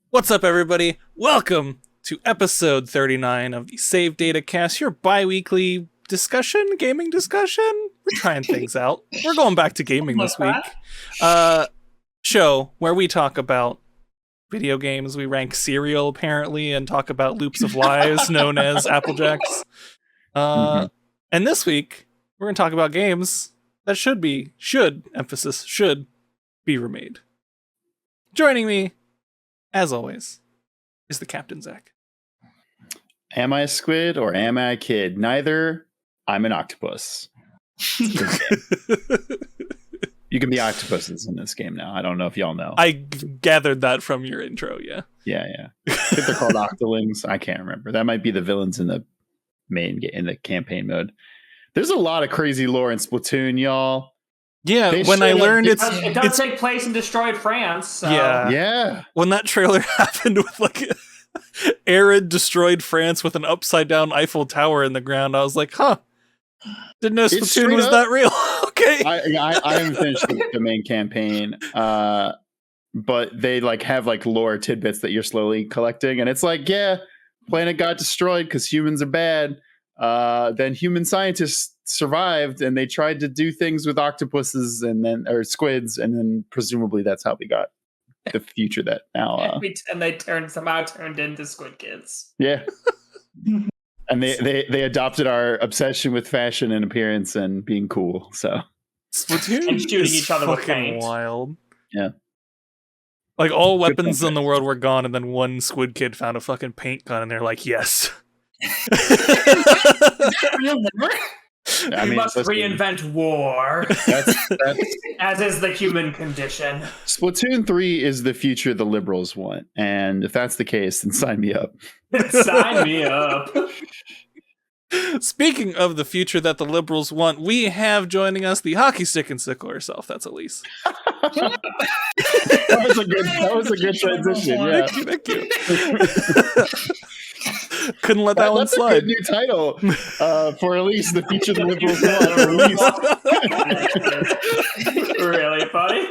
What's up, everybody? Welcome to episode 39 of the Save Data Cast, your bi-weekly gaming discussion. We're trying things out. We're going back to gaming this week. Show where we talk about video games. We rank cereal, apparently, and talk about loops of lies known as Applejacks. And this week, we're going to talk about games that should be remade. Joining me, as always, is the Captain Zach. Am I a squid or am I a kid? Neither. I'm an octopus. You can be octopuses in this game now. I don't know if y'all know. I gathered that from your intro, yeah. Yeah. I think they're called octolings. I can't remember. That might be the villains in the campaign mode. There's a lot of crazy lore in Splatoon, y'all. Yeah, when I learned it does take place in destroyed France. So. Yeah. When that trailer happened with like arid destroyed France with an upside down Eiffel Tower in the ground, I was like, huh. Didn't know Splatoon was that real. Okay. I haven't finished the main campaign, but they have lore tidbits that you're slowly collecting, and it's like, yeah, planet got destroyed because humans are bad. Then human scientists survived, and they tried to do things with octopuses or squids, and then presumably that's how we got the future that now. And they somehow turned into squid kids. Yeah. And they adopted our obsession with fashion and appearance and being cool. So Splatoon and shooting each other with paint. Wild. Yeah. Like all weapons in the world were gone, and then one squid kid found a fucking paint gun, and they're like, yes. Real number? We must reinvent war. That's as is the human condition. Splatoon 3 is the future the liberals want. And if that's the case, then sign me up. Sign me up. Speaking of the future that the liberals want, we have joining us the hockey stick and sickle herself. That's Elise. That was a good transition. Yeah. Thank you. Couldn't let that one slide. That's a good new title for Elise, the future the liberals want. Really funny.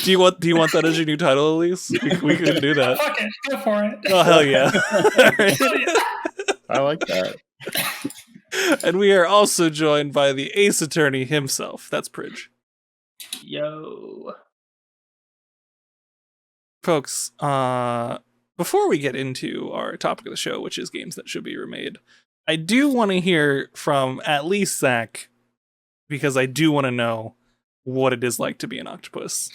Do you want that as your new title, Elise? We can do that. Fuck it, go for it. Oh hell yeah! I like that. And we are also joined by the Ace Attorney himself. That's Prij. Yo. Folks, before we get into our topic of the show, which is games that should be remade, I do want to hear from at least Zach, because I do want to know what it is like to be an octopus.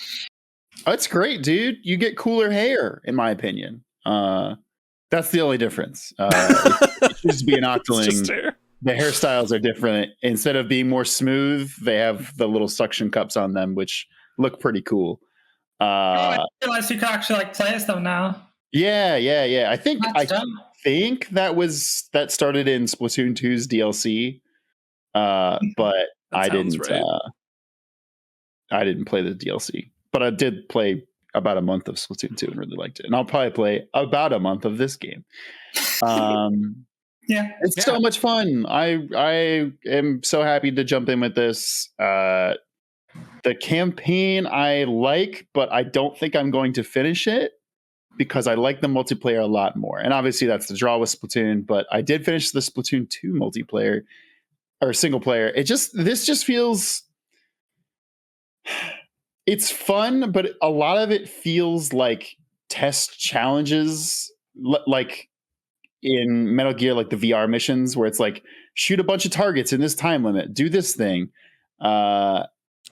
That's great, dude. You get cooler hair, in my opinion. That's the only difference. It used to be an octoling. The hairstyles are different. Instead of being more smooth, they have the little suction cups on them, which look pretty cool. I realize you can actually play as them now. Yeah. I think that started in Splatoon 2's DLC, but I didn't. Right. I didn't play the DLC, but I did play about a month of Splatoon 2 and really liked it. And I'll probably play about a month of this game. It's so much fun. I am so happy to jump in with this. The campaign I like, but I don't think I'm going to finish it because I like the multiplayer a lot more. And obviously that's the draw with Splatoon, but I did finish the Splatoon 2 multiplayer or single player. This just feels, it's fun, but a lot of it feels like test challenges, like in Metal Gear, like the VR missions where it's like shoot a bunch of targets in this time limit, do this thing.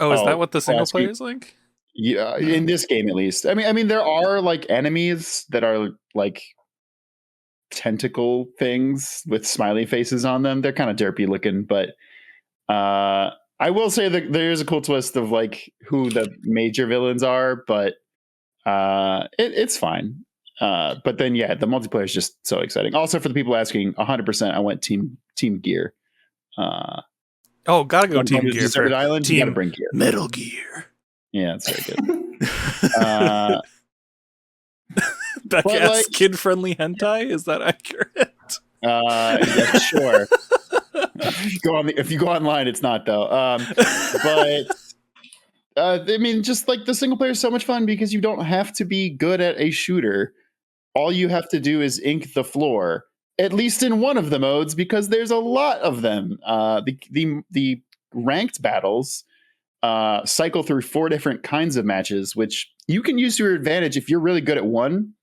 Is that what the single player is like? Yeah, in this game at least. I mean, there are like enemies that are like tentacle things with smiley faces on them. They're kind of derpy looking, but I will say that there is a cool twist of like who the major villains are, but it's fine. But then the multiplayer is just so exciting. Also, for the people asking, 100%, I went team gear. Gotta go team gear for Island. You gotta bring gear. Metal Gear. Yeah, it's very good. That's kid-friendly hentai. Is that accurate? Yeah, sure. If you go online, it's not though. But I mean, just like the single player is so much fun because you don't have to be good at a shooter. All you have to do is ink the floor, at least in one of the modes, because there's a lot of them. The ranked battles cycle through 4 different kinds of matches, which you can use to your advantage. If you're really good at one,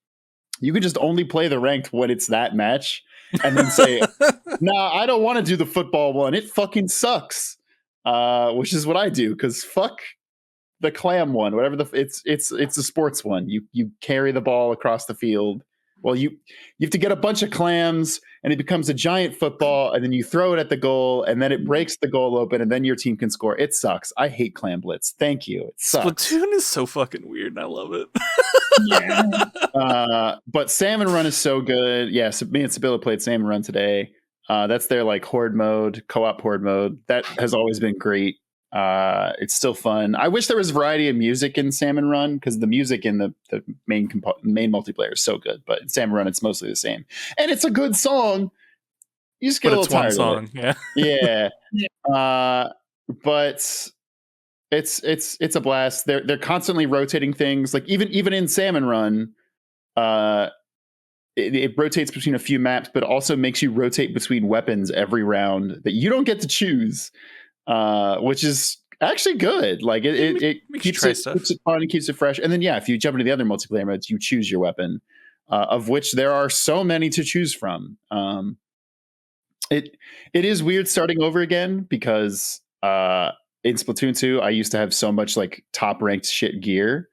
you can just only play the ranked when it's that match, and then say, "Nah, I don't want to do the football one. It fucking sucks." Which is what I do, because fuck the clam one, whatever it's a sports one. You carry the ball across the field. Well, you have to get a bunch of clams, and it becomes a giant football, and then you throw it at the goal, and then it breaks the goal open, and then your team can score. It sucks. I hate Clam Blitz. Thank you. It sucks. Splatoon is so fucking weird, and I love it. But Salmon Run is so good. Yeah, so me and Sabilla played Salmon Run today. That's their like horde mode, co-op horde mode. That has always been great. It's still fun. I wish there was variety of music in Salmon Run, because the music in the main multiplayer is so good, but in Salmon Run it's mostly the same, and it's a good song. You just get a little tired of it. Yeah. But it's a blast. They're constantly rotating things. Like even in Salmon Run, it rotates between a few maps, but also makes you rotate between weapons every round that you don't get to choose. Which is actually good. Like it keeps it fun and keeps it fresh. And then if you jump into the other multiplayer modes, you choose your weapon, of which there are so many to choose from. It is weird starting over again, because in Splatoon 2, I used to have so much like top ranked shit gear,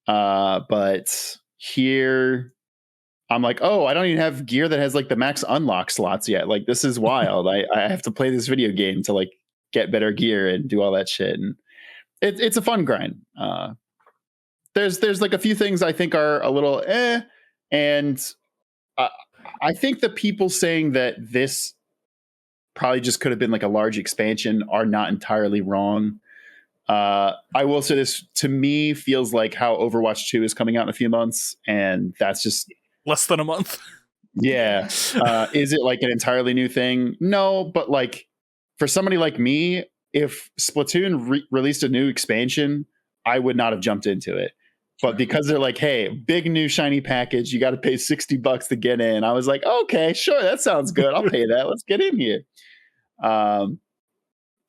but here I'm like, oh, I don't even have gear that has like the max unlock slots yet. Like, this is wild. I have to play this video game to like get better gear and do all that shit, and it's a fun grind. There's like a few things I think are a little and I think the people saying that this probably just could have been like a large expansion are not entirely wrong. I will say this, to me, feels like how Overwatch 2 is coming out in a few months, and that's just less than a month. Yeah. Is it like an entirely new thing? No, but like for somebody like me, if Splatoon released a new expansion, I would not have jumped into it. But because they're like, hey, big new shiny package, you got to pay $60 to get in, I was like, okay, sure, that sounds good. I'll pay that. Let's get in here.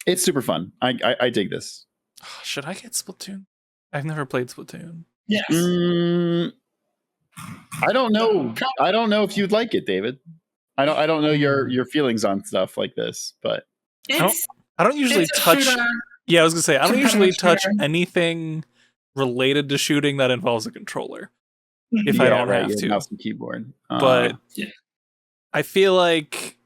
It's super fun. I dig this. Should I get Splatoon? I've never played Splatoon. Yes. I don't know. I don't know if you'd like it, David. I don't know your feelings on stuff like this, but I don't usually touch. Yeah, I was gonna say I don't usually touch anything related to shooting that involves a controller if I don't have to. Mouse and keyboard. But I feel like,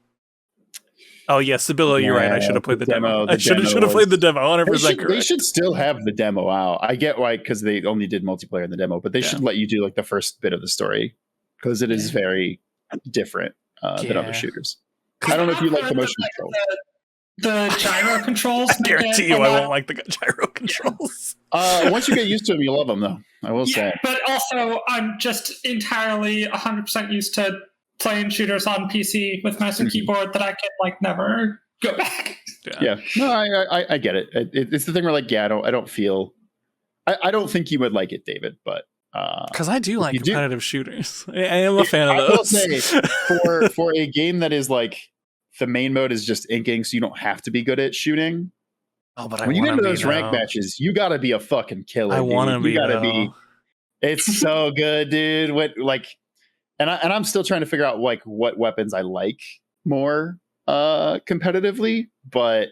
oh yes, Sabilla, you're right. I should have played the demo. I should have played the demo. 100% correct. They should still have the demo out. I get why, because they only did multiplayer in the demo, but they should let you do like the first bit of the story, because it is very different than other shooters. I don't know if you like the motion controls. The gyro controls. I guarantee you, I won't like the gyro controls. Once you get used to them, you'll love them, though. I will say. But also, I'm just entirely 100% used to playing shooters on PC with mouse and keyboard that I can like never go back. Yeah. No, I get it. It's the thing where like, I don't feel. I don't think you would like it, David, but because I do like competitive shooters. I am a fan of those. I will say, for a game that is like, the main mode is just inking, so you don't have to be good at shooting. Oh, but when you get into those rank matches, you got to be a fucking killer. I want to be. You got to be. It's so good, dude. What like, and I'm still trying to figure out like what weapons I like more competitively, but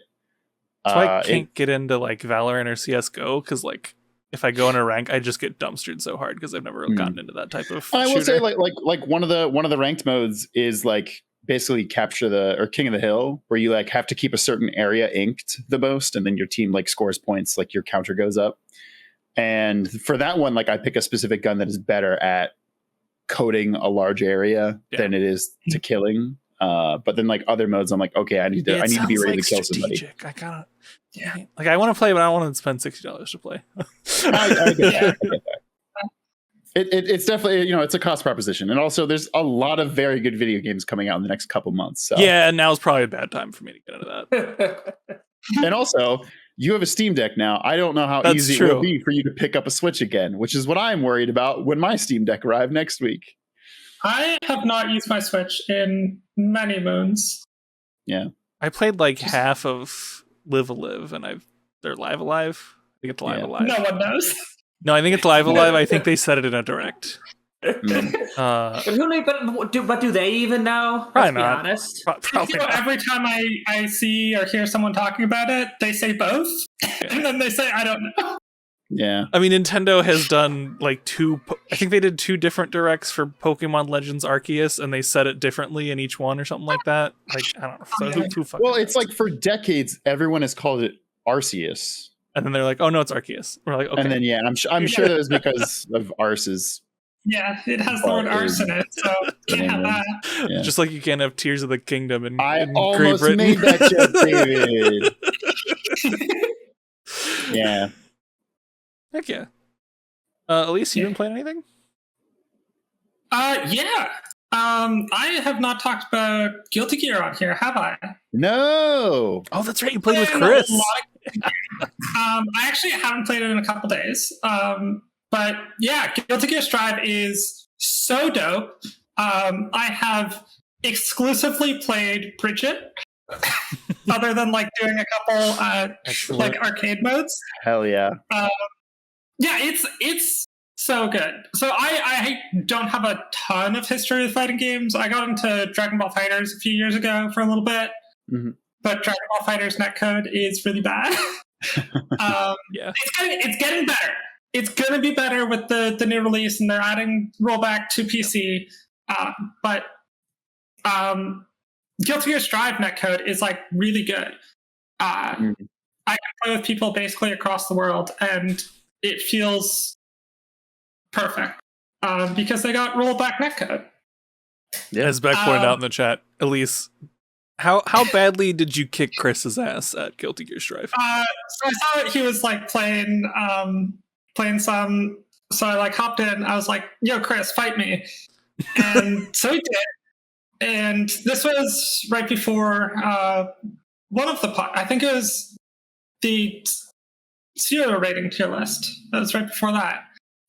so I can't get into like Valorant or CS:GO because like if I go in a rank, I just get dumpstered so hard because I've never gotten into that type of. I will say like one of the ranked modes is like basically capture or King of the Hill, where you like have to keep a certain area inked the most, and then your team like scores points, like your counter goes up. And for that one, like I pick a specific gun that is better at coating a large area than it is to killing. But then like other modes, I'm like, okay, I need to be ready to kill somebody. I gotta, like I want to play, but I don't want to spend $60 to play. I get that. It's definitely, it's a cost proposition, and also there's a lot of very good video games coming out in the next couple months. So. Yeah, and now is probably a bad time for me to get into that. And also, you have a Steam Deck now. I don't know how That's easy true. it will be for you to pick up a Switch again, which is what I'm worried about when my Steam Deck arrives next week. I have not used my Switch in many moons. Yeah. I played like half of Live Alive, and they're Live Alive. I think it's Live Alive. No one knows. No, I think it's Live Alive. I think they said it in a direct. But do they even know? Probably Let's be not. honest. Probably not. Every time I see or hear someone talking about it, they say both, and then they say, I don't know. Yeah. I mean, Nintendo has done like I think they did 2 different directs for Pokemon Legends Arceus, and they said it differently in each one or something like that. Like, I don't know. So who fucking Well, it's knows? like for decades, everyone has called it Arceus. And then they're like, oh no, it's Arceus. We're like, okay. And then, I'm sure that was because of Arceus. Yeah, it has the word arse in it, so can't have that. Yeah. Just like you can't have Tears of the Kingdom in Great almost Britain. made that joke, David. Yeah. Heck yeah. Elise, you been playing anything? Yeah. I have not talked about Guilty Gear on here, have I? No. Oh, that's right. You played with And Chris. I actually haven't played it in a couple days. But yeah, Guilty Gear Strive is so dope. I have exclusively played Bridget, other than like doing a couple like arcade modes. Hell yeah. Yeah, it's so good. So I don't have a ton of history with fighting games. I got into Dragon Ball FighterZ a few years ago for a little bit, but Dragon Ball FighterZ netcode is really bad. Yeah, it's getting better. It's going to be better with the new release, and they're adding rollback to PC. But Guilty Gear Strive netcode is like really good. I can play with people basically across the world, and it feels perfect because they got rollback netcode. Yeah, as Beck pointed out in the chat, Elise, how badly did you kick Chris's ass at Guilty Gear Strive? So I saw that he was like playing some, so I like hopped in. I was like, "Yo, Chris, fight me!" And so he did. And this was right before one of the I think it was the 0 rating tier list. That was right before that.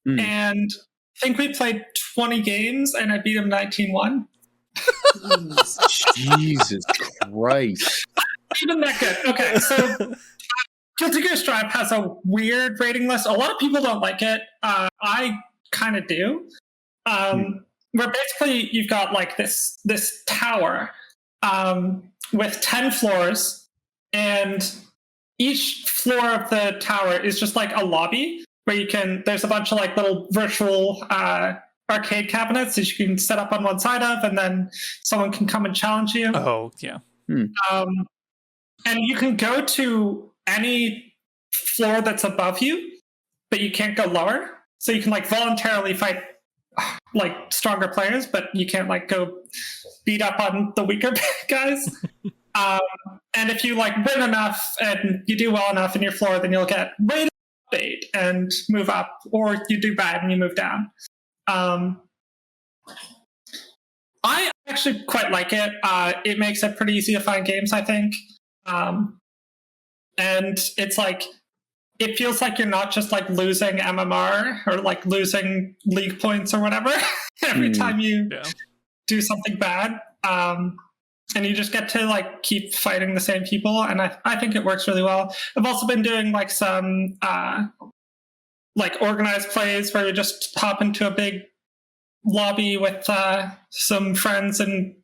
And I think we played 20 games, and I beat him 19-1. Jesus Christ. Even that good. Okay, so Guilty Gear Strive has a weird rating list. A lot of people don't like it. I kind of do. Where basically you've got like this tower with 10 floors, and each floor of the tower is just like a lobby where there's a bunch of like little virtual arcade cabinets that you can set up on one side of, and then someone can come and challenge you. Oh, yeah. And you can go to any floor that's above you, but you can't go lower. So you can like voluntarily fight like stronger players, but you can't like go beat up on the weaker guys. And if you like win enough and you do well enough in your floor, then you'll get rated update and move up, or you do bad and you move down. I actually quite like it. It makes it pretty easy to find games, I think. And it's like, it feels like you're not just like losing MMR or like losing league points or whatever every time you do something bad. And you just get to like keep fighting the same people. And I think it works really well. I've also been doing like some like organized plays where you just hop into a big lobby with some friends and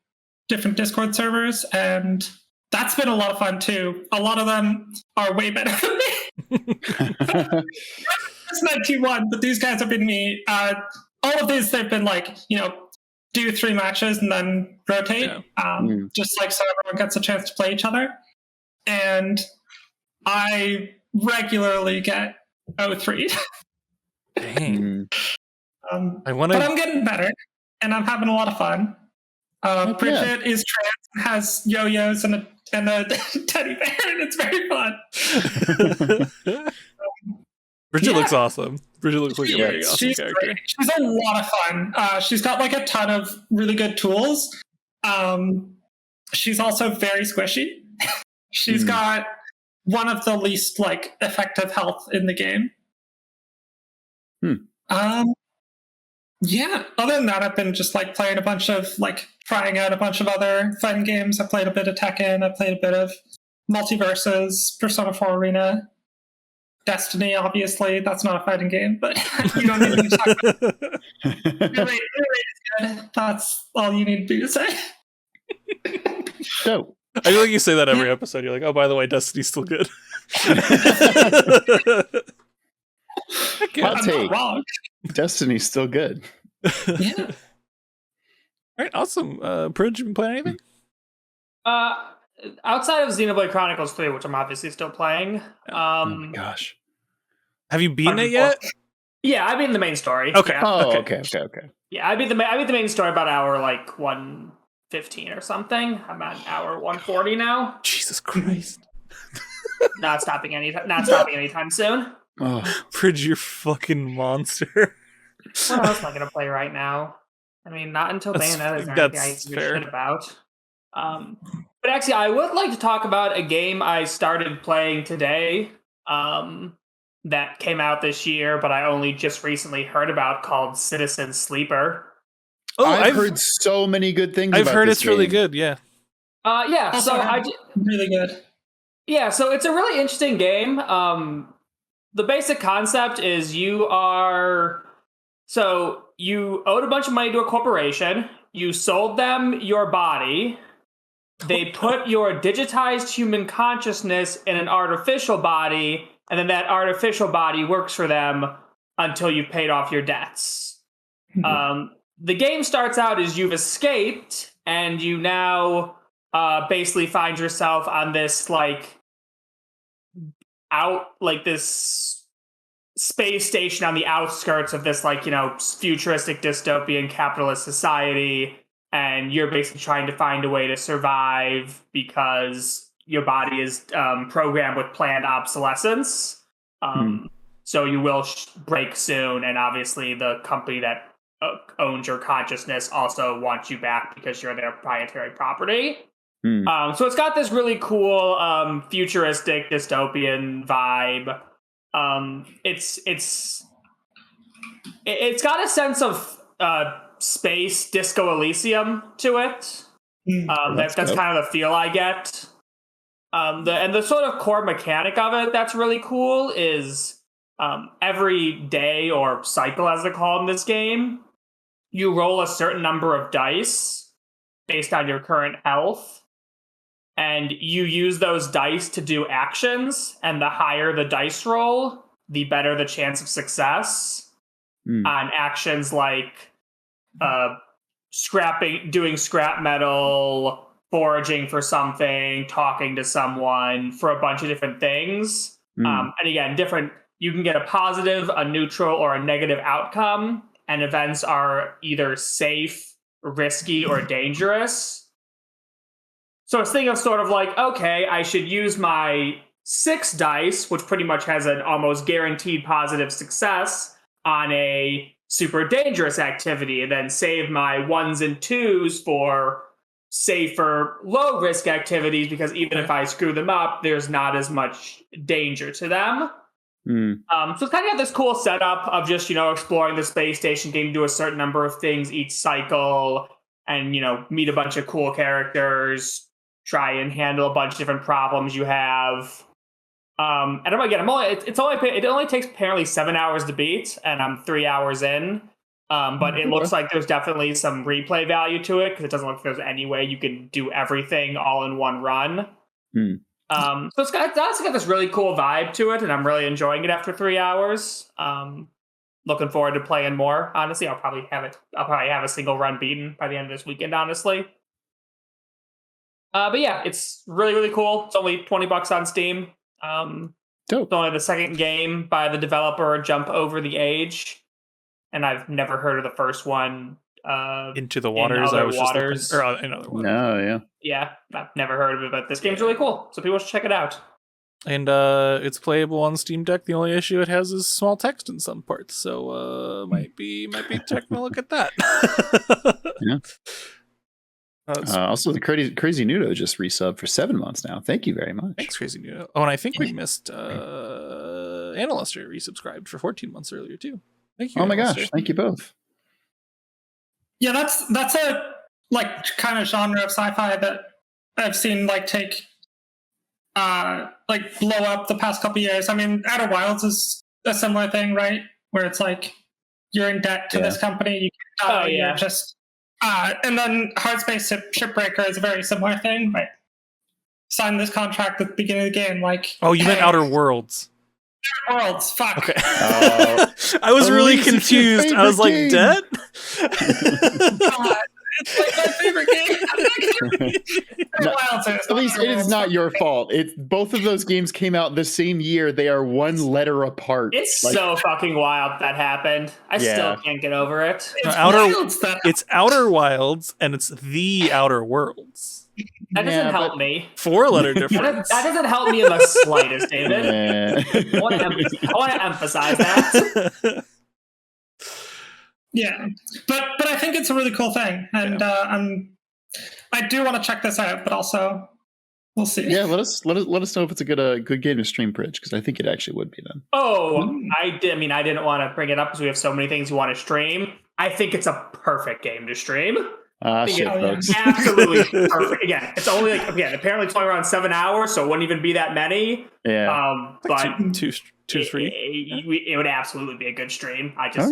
different Discord servers, and that's been a lot of fun too. A lot of them are way better than me. It's 91, but these guys have been me. All of these, they've been like, do 3 matches and then rotate, just like so everyone gets a chance to play each other. And I regularly get 0-3. Dang. But I'm getting better, and I'm having a lot of fun. Bridget is trans and has yo-yos and a teddy bear, and it's very fun. Bridget looks awesome. Bridget looks like a very awesome character. Great. She's a lot of fun. She's got like a ton of really good tools. She's also very squishy. She's got one of the least like effective health in the game. Yeah, other than that, I've been just like playing a bunch of like trying out a bunch of other fun games. I played a bit of Tekken, I played a bit of Multiverses, Persona 4 Arena, Destiny, obviously. That's not a fighting game, but you don't need to talk about it. Really is good. That's all you need to say. So I feel like you say that every episode. You're like, oh, by the way, Destiny's still good. hot take. Destiny's still good. Yeah. All right, awesome. Prij, you been playing anything? Outside of Xenoblade Chronicles 3, which I'm obviously still playing. Oh my gosh. Have you beaten it yet? Yeah, I beat the main story. Okay. Yeah. Oh, okay. Yeah, I beat the main story about hour like 115 or something. I'm at hour 140 now. Jesus Christ. Not stopping anytime soon. Oh. Prij, you're fucking monster. What else am I gonna play right now? I mean, not until Bayonetta is anything I give a shit about. But actually, I would like to talk about a game I started playing today that came out this year, but I only just recently heard about, called Citizen Sleeper. Oh, I've heard so many good things about this game. I've heard it's really good, yeah. Yeah, Also, so really good. Yeah, so it's a really interesting game. The basic concept is you owed a bunch of money to a corporation. You sold them your body. They put your digitized human consciousness in an artificial body, and then that artificial body works for them until you've paid off your debts. The game starts out as you've escaped, and you now basically find yourself on this this space station on the outskirts of this futuristic dystopian capitalist society, and you're basically trying to find a way to survive because your body is programmed with planned obsolescence. So you will break soon, and obviously the company that owns your consciousness also wants you back because you're their proprietary property. So it's got this really cool futuristic dystopian vibe. It's got a sense of space Disco Elysium to it. That's kind of the feel I get. And the sort of core mechanic of it that's really cool is every day or cycle, as they call in this game, you roll a certain number of dice based on your current health, and you use those dice to do actions, and the higher the dice roll, the better the chance of success on actions like doing scrap metal, foraging for something, talking to someone, for a bunch of different things. And again, you can get a positive, a neutral, or a negative outcome, and events are either safe, risky, or dangerous. So it's thinking of sort of like, okay, I should use my 6 dice, which pretty much has an almost guaranteed positive success, on a super dangerous activity, and then save my 1s and 2s for safer, low-risk activities, because even if I screw them up, there's not as much danger to them. So it's kind of got this cool setup of just, exploring the space station, getting to do a certain number of things each cycle, and, meet a bunch of cool characters, try and handle a bunch of different problems you have. And it only takes apparently 7 hours to beat, and I'm 3 hours in. But it looks like there's definitely some replay value to it, because it doesn't look like there's any way you can do everything all in one run. So it's got this really cool vibe to it, and I'm really enjoying it after 3 hours. Looking forward to playing more. Honestly, I'll probably have a single run beaten by the end of this weekend, honestly. But yeah, it's really, really cool. It's only $20 on Steam. It's only the second game by the developer Jump Over the Age, and I've never heard of the first one. Into the Waters, in I was waters. just looking, or in other waters. No, yeah. Yeah, I've never heard of it, but this game's really cool, so people should check it out. And it's playable on Steam Deck. The only issue it has is small text in some parts, so might be taking a look at that. Yeah. Also, the Crazy Nudo just resubbed for 7 months now. Thank you very much. Thanks, Crazy Nudo. Oh, and I think we missed Analuster resubscribed for 14 months earlier too. Thank you. Oh my Analuster. gosh, thank you both. Yeah, that's a like kind of genre of sci-fi that I've seen like take like blow up the past couple years. I mean, Outer Wilds is a similar thing, right? Where it's like you're in debt to this company, you can't die, you're just and then Hardspace Shipbreaker is a very similar thing, right? Sign this contract at the beginning of the game, like you meant Outer Worlds. Outer Worlds, fuck. Okay. I was really confused. I was like, debt? It's like my favorite game. At least it is not your fault. Both of those games came out the same year. They are one letter apart. It's so fucking wild that happened. I still can't get over it. It's Outer Wilds, and it's the Outer Worlds. That doesn't help me. 4-letter difference. That doesn't help me in the slightest, David. I want to emphasize that. Yeah, but I think it's a really cool thing, and I do want to check this out. But also, we'll see. Yeah, let us know if it's a good game to stream, Prij, because I think it actually would be then. Oh, I didn't want to bring it up because we have so many things we want to stream. I think it's a perfect game to stream. Shit, folks. Absolutely perfect. Again, it's only apparently it's only around 7 hours, so it wouldn't even be that many. Yeah. But two, 3. It would absolutely be a good stream. I just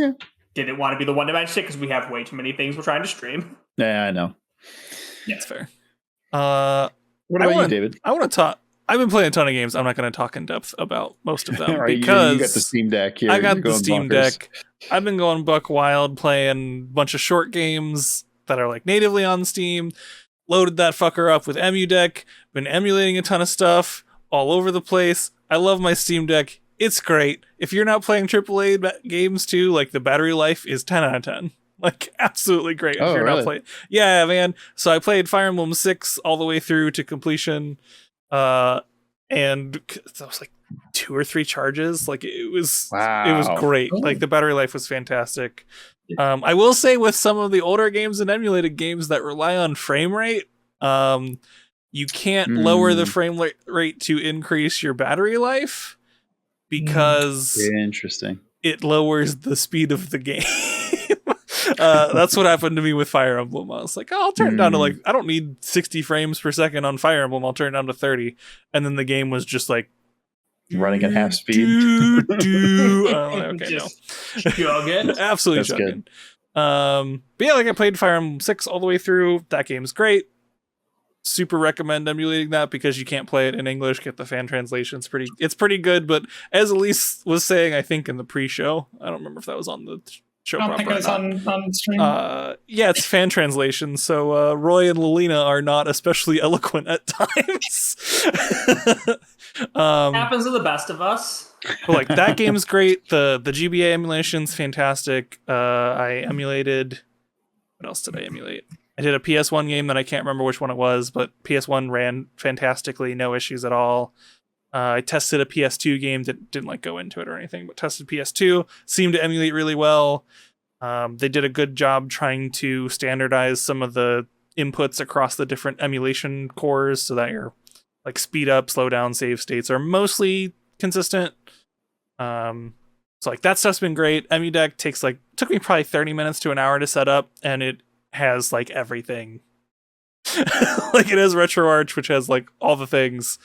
didn't want to be the one to mention it because we have way too many things we're trying to stream. Yeah, I know. Yeah, it's fair. What about you, David? I want to talk. I've been playing a ton of games. I'm not going to talk in depth about most of them because you got the Steam Deck here. I got the Steam Deck. I've been going buck wild playing a bunch of short games that are like natively on Steam. Loaded that fucker up with EmuDeck. Been emulating a ton of stuff all over the place. I love my Steam Deck. It's great. If you're not playing AAA games too, like the battery life is 10 out of 10. Like absolutely great. If you're not playing. Yeah, man. So I played Fire Emblem 6 all the way through to completion. And that was like 2 or 3 charges. Like it was great. Like the battery life was fantastic. I will say with some of the older games and emulated games that rely on frame rate, you can't lower the frame rate to increase your battery life because interesting. It lowers the speed of the game. That's what happened to me with Fire Emblem. I was like, I'll turn it down to like, I don't need 60 frames per second on Fire Emblem. I'll turn it down to 30. And then the game was just like running at half speed. Okay, jogging. Absolutely That's jogging. But yeah, like I played Fire Emblem 6 all the way through. That game's great. Super recommend emulating that because you can't play it in English. Get the fan translation. It's pretty good. But as Elise was saying, I think in the pre-show, I don't remember if that was on the show. I don't think it was on stream. Yeah, it's fan translation. So Roy and Lelina are not especially eloquent at times. Happens to the best of us. But like that game's great. The GBA emulation's fantastic. I emulated. What else did I emulate? I did a PS1 game that I can't remember which one it was, but PS1 ran fantastically, no issues at all. I tested a PS2 game that didn't like go into it or anything, but tested PS2, seemed to emulate really well. They did a good job trying to standardize some of the inputs across the different emulation cores so that your like speed up, slow down, save states are mostly consistent. So like that stuff's been great. EmuDeck took me probably 30 minutes to an hour to set up, and it has like everything. Like it has RetroArch, which has like all the things,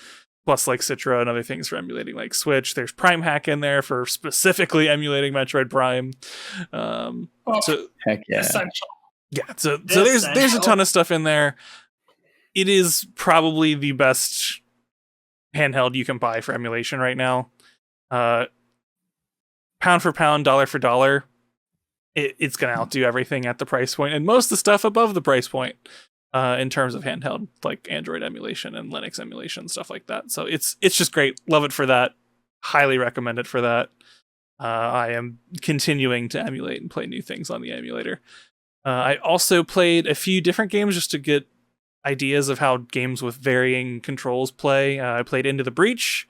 plus like Citra and other things for emulating like Switch. There's Prime Hack in there for specifically emulating Metroid Prime. So heck yeah. Essential. Yeah, so there's a ton of stuff in there. It is probably the best handheld you can buy for emulation right now. Pound for pound, dollar for dollar, it's going to outdo everything at the price point, and most of the stuff above the price point in terms of handheld, like Android emulation and Linux emulation, stuff like that. So it's just great. Love it for that. Highly recommend it for that. I am continuing to emulate and play new things on the emulator. I also played a few different games just to get ideas of how games with varying controls play. I played Into the Breach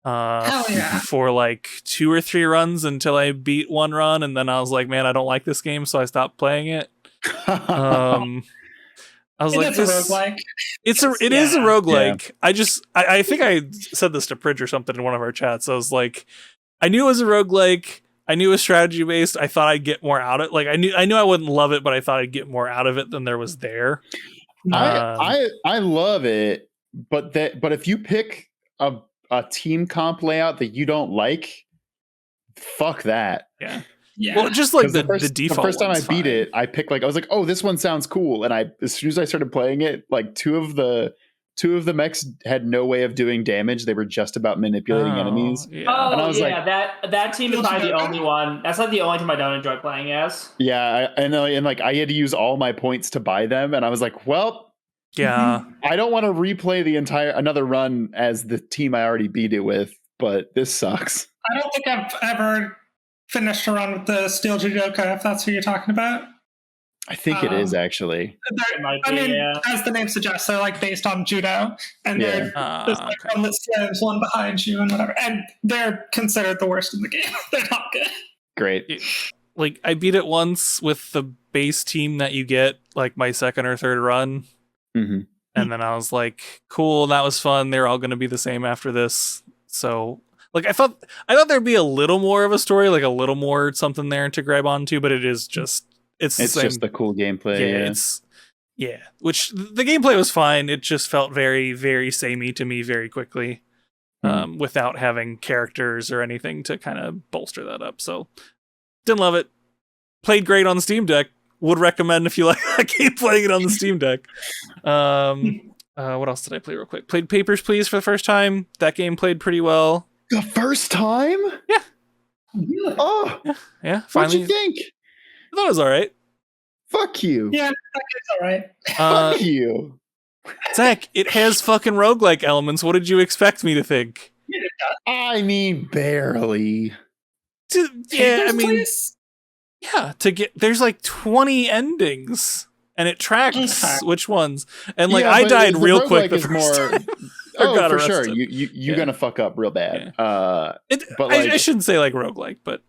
for like 2 or 3 runs until I beat one run, and then I was like, man, I don't like this game, so I stopped playing it. I was It like, is a roguelike. It is a roguelike. Yeah. I think I said this to Prij or something in one of our chats. I was like, I knew it was a roguelike. I knew it was strategy based. I thought I'd get more out of it. Like I knew I wouldn't love it, but I thought I'd get more out of it than there was there. I love it, but if you pick a team comp layout that you don't like, fuck that. Yeah. Yeah. Well, just like the default. The first time I one's beat fine. it, I picked I was like, oh, this one sounds cool, and as soon as I started playing it, like two of the mechs had no way of doing damage. They were just about manipulating enemies. Yeah. Oh, and I was like, that team is probably the only one. That's like the only team I don't enjoy playing as. Yeah, and like I had to use all my points to buy them, and I was like, well, yeah, I don't want to replay another run as the team I already beat it with, but this sucks. I don't think I've ever finished a run with the Steel Judoka, if that's who you're talking about. I think it is actually. As the name suggests, they're like based on judo, and there's like one that slams one behind you and whatever, and they're considered the worst in the game. They're not good. Great. Like I beat it once with the base team that you get, like my second or third run, and then I was like, cool, that was fun. They're all going to be the same after this. So, like I thought there'd be a little more of a story, like a little more something there to grab onto, but it is just. It's just the cool gameplay. Which the gameplay was fine. It just felt very, very samey to me very quickly, without having characters or anything to kind of bolster that up. So didn't love it. Played great on the Steam Deck. Would recommend if you like that game, playing it on the Steam Deck. What else did I play real quick? Played Papers, Please for the first time. That game played pretty well. The first time? Yeah. Oh. Yeah. Finally. What'd you think? I thought it was all right. Fuck you. Yeah, that game's all right. Fuck you. Zach, it has fucking roguelike elements. What did you expect me to think? I mean, barely. There's like 20 endings, and it tracks which ones. And like I died real quick the first time. Oh, for sure. You're gonna fuck up real bad. Yeah. But I shouldn't say like roguelike, but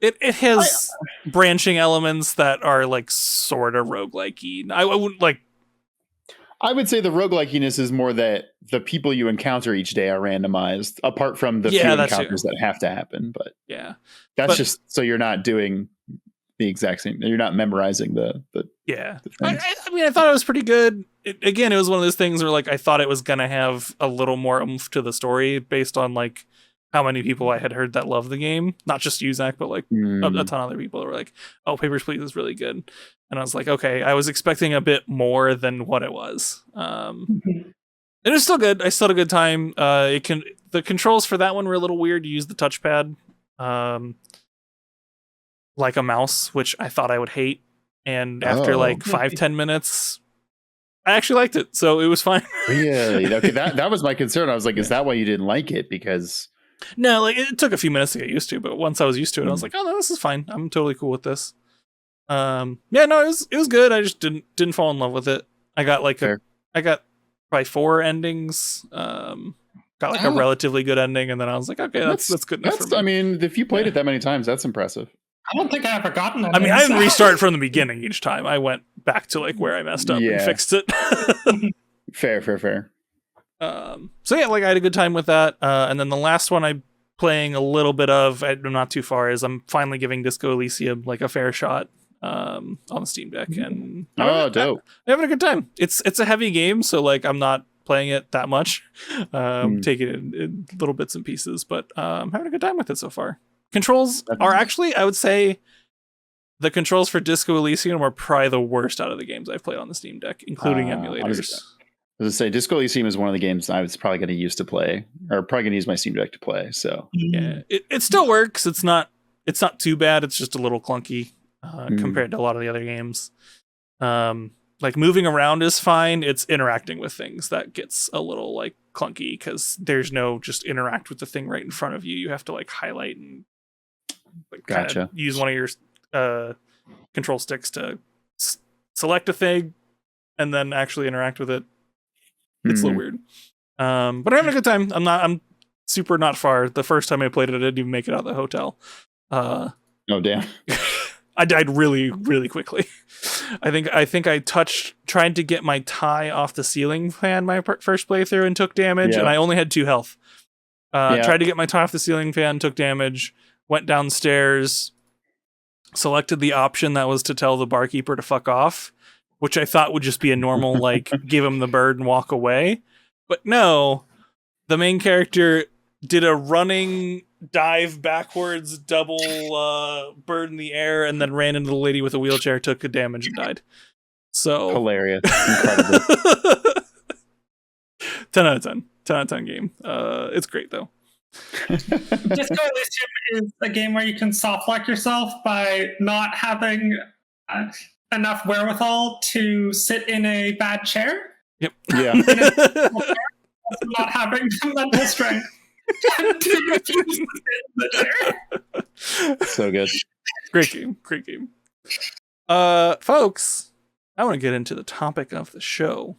it has branching elements that are like sort of roguelike-y. I wouldn't like. I would say the roguelikiness is more that the people you encounter each day are randomized, apart from the few encounters that have to happen. But just so you're not doing the exact same. You're not memorizing the I mean, I thought it was pretty good. It was one of those things where like I thought it was gonna have a little more oomph to the story based on like how many people I had heard that love the game. Not just you, Zach, but like a ton of other people were like, oh, Papers, Please is really good. And I was like, okay, I was expecting a bit more than what it was. It was still good. I still had a good time. The controls for that one were a little weird. You use the touchpad like a mouse, which I thought I would hate. And after 5-10 minutes, I actually liked it. So it was fine. Really? Okay, that was my concern. I was like, is that why you didn't like it? Because no, like it took a few minutes to get used to, but once I was used to it, I was like, oh no, this is fine. I'm totally cool with this. It was good. I just didn't fall in love with it. I got I got probably 4 endings. Got like a relatively good ending, and then I was like, okay, that's good enough for me. I mean, if you played it that many times, that's impressive. I don't think I ever gotten that. I mean, I didn't restart from the beginning each time. I went back to like where I messed up and fixed it. Fair. So yeah, like I had a good time with that. And then the last one I'm playing a little bit of, I'm not too far, is I'm finally giving Disco Elysium like a fair shot on the Steam Deck, and dope. I'm having a good time. It's a heavy game, so like I'm not playing it that much, taking it in little bits and pieces, but I'm having a good time with it so far. Controls are actually, I would say, the controls for Disco Elysium are probably the worst out of the games I've played on the Steam Deck, including emulators. I was gonna say, Disco Elysium is one of the games I was probably going to use to play, or probably going to use my Steam Deck to play. So yeah, it still works. It's not too bad. It's just a little clunky compared to a lot of the other games. Like moving around is fine. It's interacting with things that gets a little like clunky because there's no just interact with the thing right in front of you. You have to like highlight and like gotcha. Use one of your control sticks to select a thing and then actually interact with it. It's a little weird. But I'm having a good time. I'm super not far. The first time I played it, I didn't even make it out of the hotel. Oh damn. I died really, really quickly. I think I tried to get my tie off the ceiling fan my first playthrough and took damage, and I only had 2 health. Tried to get my tie off the ceiling fan, took damage, went downstairs, selected the option that was to tell the barkeeper to fuck off, which I thought would just be a normal, like, give him the bird and walk away. But no, the main character did a running dive backwards, double bird in the air, and then ran into the lady with a wheelchair, took a damage, and died. So hilarious. Incredible. 10 out of 10. 10 out of 10 game. It's great, though. Disco Elysium is a game where you can soft lock yourself by not having enough wherewithal to sit in a bad chair. Yep. Yeah. Not having the mental strength to refuse to sit in the chair. So good. Great game. Great game. Folks, I want to get into the topic of the show.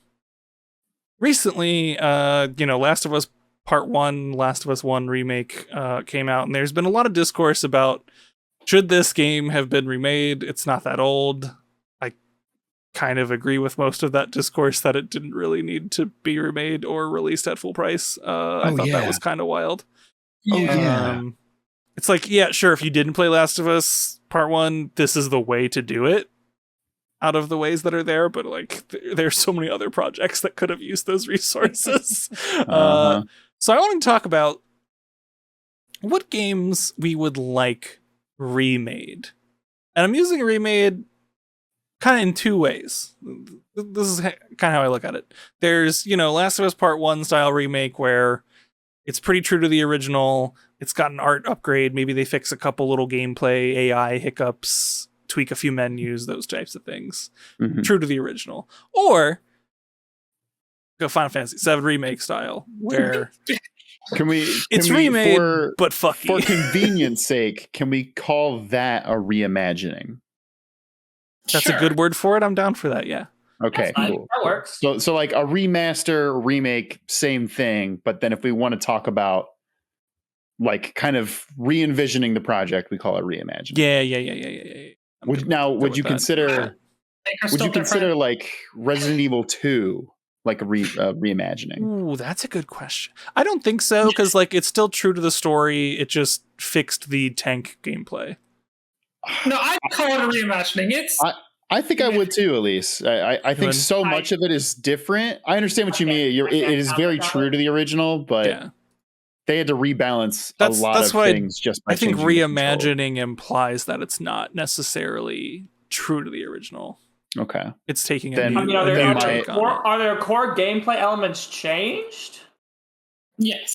Recently, Last of Us Part 1, Last of Us 1 Remake came out, and there's been a lot of discourse about should this game have been remade? It's not that old. I kind of agree with most of that discourse that it didn't really need to be remade or released at full price. I thought that was kind of wild. It's like, yeah, sure, if you didn't play Last of Us Part 1, this is the way to do it out of the ways that are there, but like there's so many other projects that could have used those resources. So I want to talk about what games we would like remade. And I'm using remade kind of in 2 ways. This is kind of how I look at it. There's, Last of Us Part 1 style remake where it's pretty true to the original. It's got an art upgrade. Maybe they fix a couple little gameplay AI hiccups, tweak a few menus, those types of things. Mm-hmm. True to the original. Or go Final Fantasy VII Remake style, where it's remade, but fucky. For convenience sake, can we call that a reimagining? That's a good word for it. I'm down for that, yeah. Okay, cool. That works. So like a remaster, remake, same thing, but then if we want to talk about like kind of re-envisioning the project, we call it reimagining. Yeah. Would you consider like Resident Evil 2 like a reimagining? Ooh, that's a good question. I don't think so, because like it's still true to the story. It just fixed the tank gameplay. No, I'd call it a reimagining. I think I would too, Elise. I think so much of it is different. I understand what you mean. It is very true to the original, but they had to rebalance a lot of things just by changing. I think reimagining implies that it's not necessarily true to the original. Okay. It's taking are there core gameplay elements changed? Yes.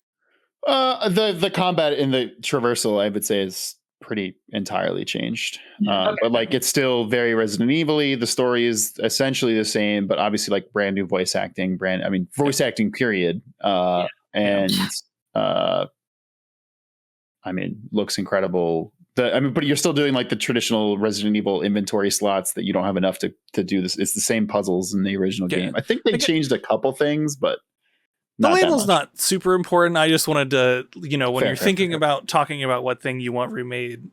The combat in the traversal, I would say, is pretty entirely changed. But like it's still very Resident Evil-y. The story is essentially the same, but obviously like brand new voice acting, voice acting period. Looks incredible. But you're still doing like the traditional Resident Evil inventory slots that you don't have enough to do this. It's the same puzzles in the original game. I think they changed a couple things, but the label's not super important. I just wanted to, when you're thinking about talking about what thing you want remade,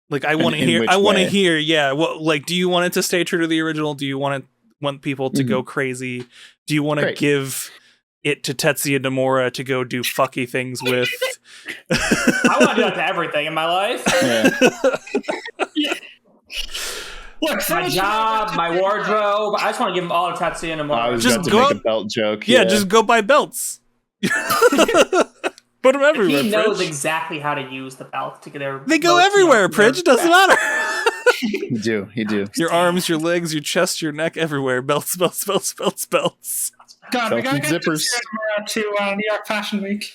like I want to hear. Yeah. Well, like, do you want it to stay true to the original? Do you want people to go crazy? Do you want to give it to Tetsuya Nomura to go do fucky things with? I want to do that to everything in my life. Look, my job, my wardrobe. I just want to give them all to Tetsuya Nomura. I was just about to make a belt joke. Yeah, just go buy belts. Put them everywhere. He knows exactly how to use the belt to get their. They go everywhere, Prij. Doesn't matter. You do. Your arms, your legs, your chest, your neck, everywhere. Belts. God, we gotta get zippers to New York Fashion Week.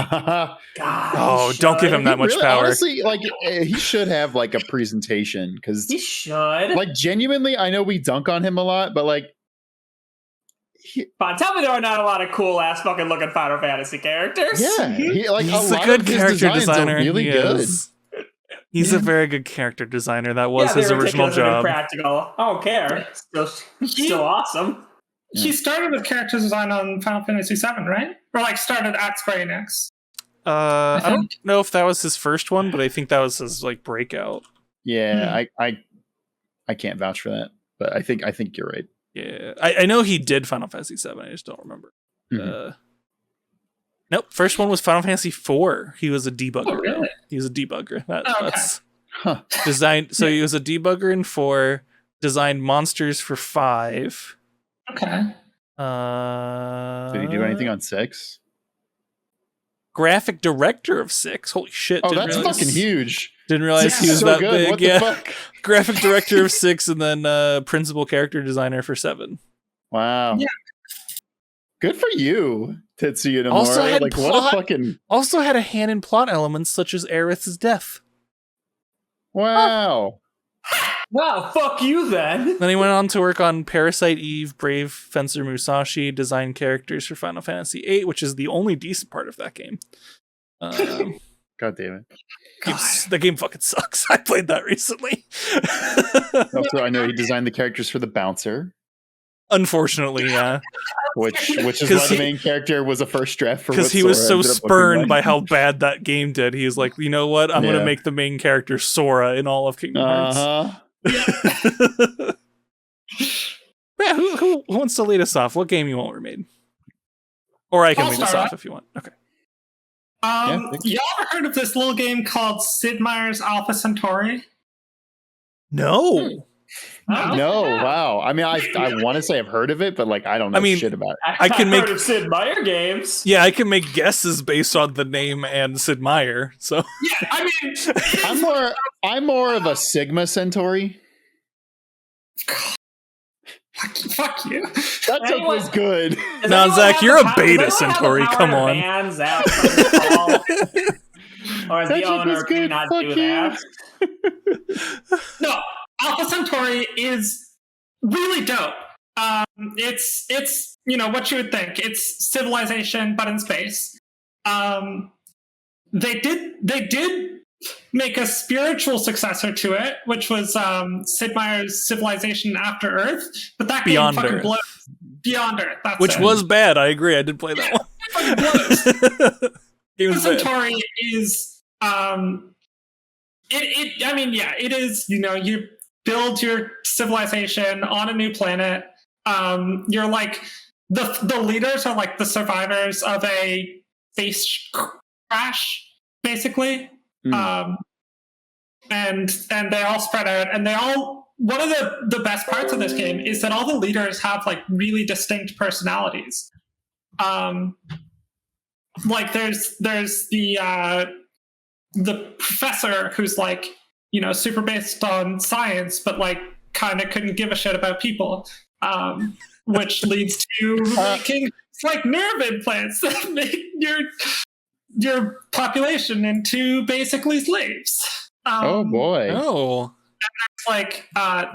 Don't give him that much power. Honestly, like he should have like a presentation because he should. Like genuinely, I know we dunk on him a lot, but like, tell me there are not a lot of cool ass fucking looking Final Fantasy characters. Yeah, he's a good character designer. Really good. He's a very good character designer. That was his original job. Practical. I don't care. Still awesome. He started with character design on Final Fantasy VII, right? Or like started at Square Enix. I don't know if that was his first one, but I think that was his like breakout. Yeah, I I can't vouch for that, but I think you're right. Yeah, I know he did Final Fantasy VII. I just don't remember. Nope. First one was Final Fantasy IV. He was a debugger. Oh, really? He was a debugger. That's Huh. designed. So he was a debugger in 4. Designed monsters for 5. Okay. Did he do anything on 6? Graphic director of 6. Holy shit! Oh, that's fucking huge. Didn't realize he was so that good. big. What the Yeah. fuck? Graphic director of 6, and then principal character designer for 7. Wow. Yeah. Good for you, Tetsuya Nomura. Also had like plot- what a fucking Also had a hand in plot elements such as Aerith's death. wow. Wow, fuck you then. Then he went on to work on Parasite Eve, Brave Fencer Musashi, design characters for Final Fantasy VIII, which is the only decent part of that game. God damn it. The game fucking sucks. I played that recently. Also, I know he designed the characters for the bouncer, Unfortunately, yeah. which is 'Cause why the main character was a first draft for. Because what he was Sora so ended up looking spurned like. by how bad that game did. He was like, you know what? I'm going to Yeah. make the main character Sora in all of Kingdom Hearts. Yeah, who wants to lead us off? What game you want remade? Or I can I'll lead us start off if you want. Okay. Y'all ever heard of this little game called Sid Meier's Alpha Centauri? No. No, wow. I mean, I want to say I've heard of it, but like I don't know shit about it. I can I've make- heard of Sid Meier games. Yeah, I can make guesses based on the name and Sid Meier. So Yeah, I mean, I'm more of a Sigma Centauri. fuck you. That joke was good. Does No, anyone Zach, have you're the a power- beta does anyone have the Centauri, power come to on. ban Zach from the call? Or is That the joke owner was can good. not Fuck do you. that? No, Alpha Centauri is really dope. It's what you would think. It's Civilization, but in space. They did make a spiritual successor to it, which was Sid Meier's Civilization After Earth, but that Beyond game fucking Earth. blows. Beyond Earth, that's which it. was bad. I agree. I did play that one. Fucking blows. Game was bad. Centauri is it is, you build your civilization on a new planet. You're like the leaders are like the survivors of a space crash, basically. And they all spread out, and one of the best parts of this game is that all the leaders have like really distinct personalities. Like there's the professor who's like, super based on science, but like kind of couldn't give a shit about people, which leads to making like nerve implants that make your population into basically slaves. Oh boy. Oh. It's like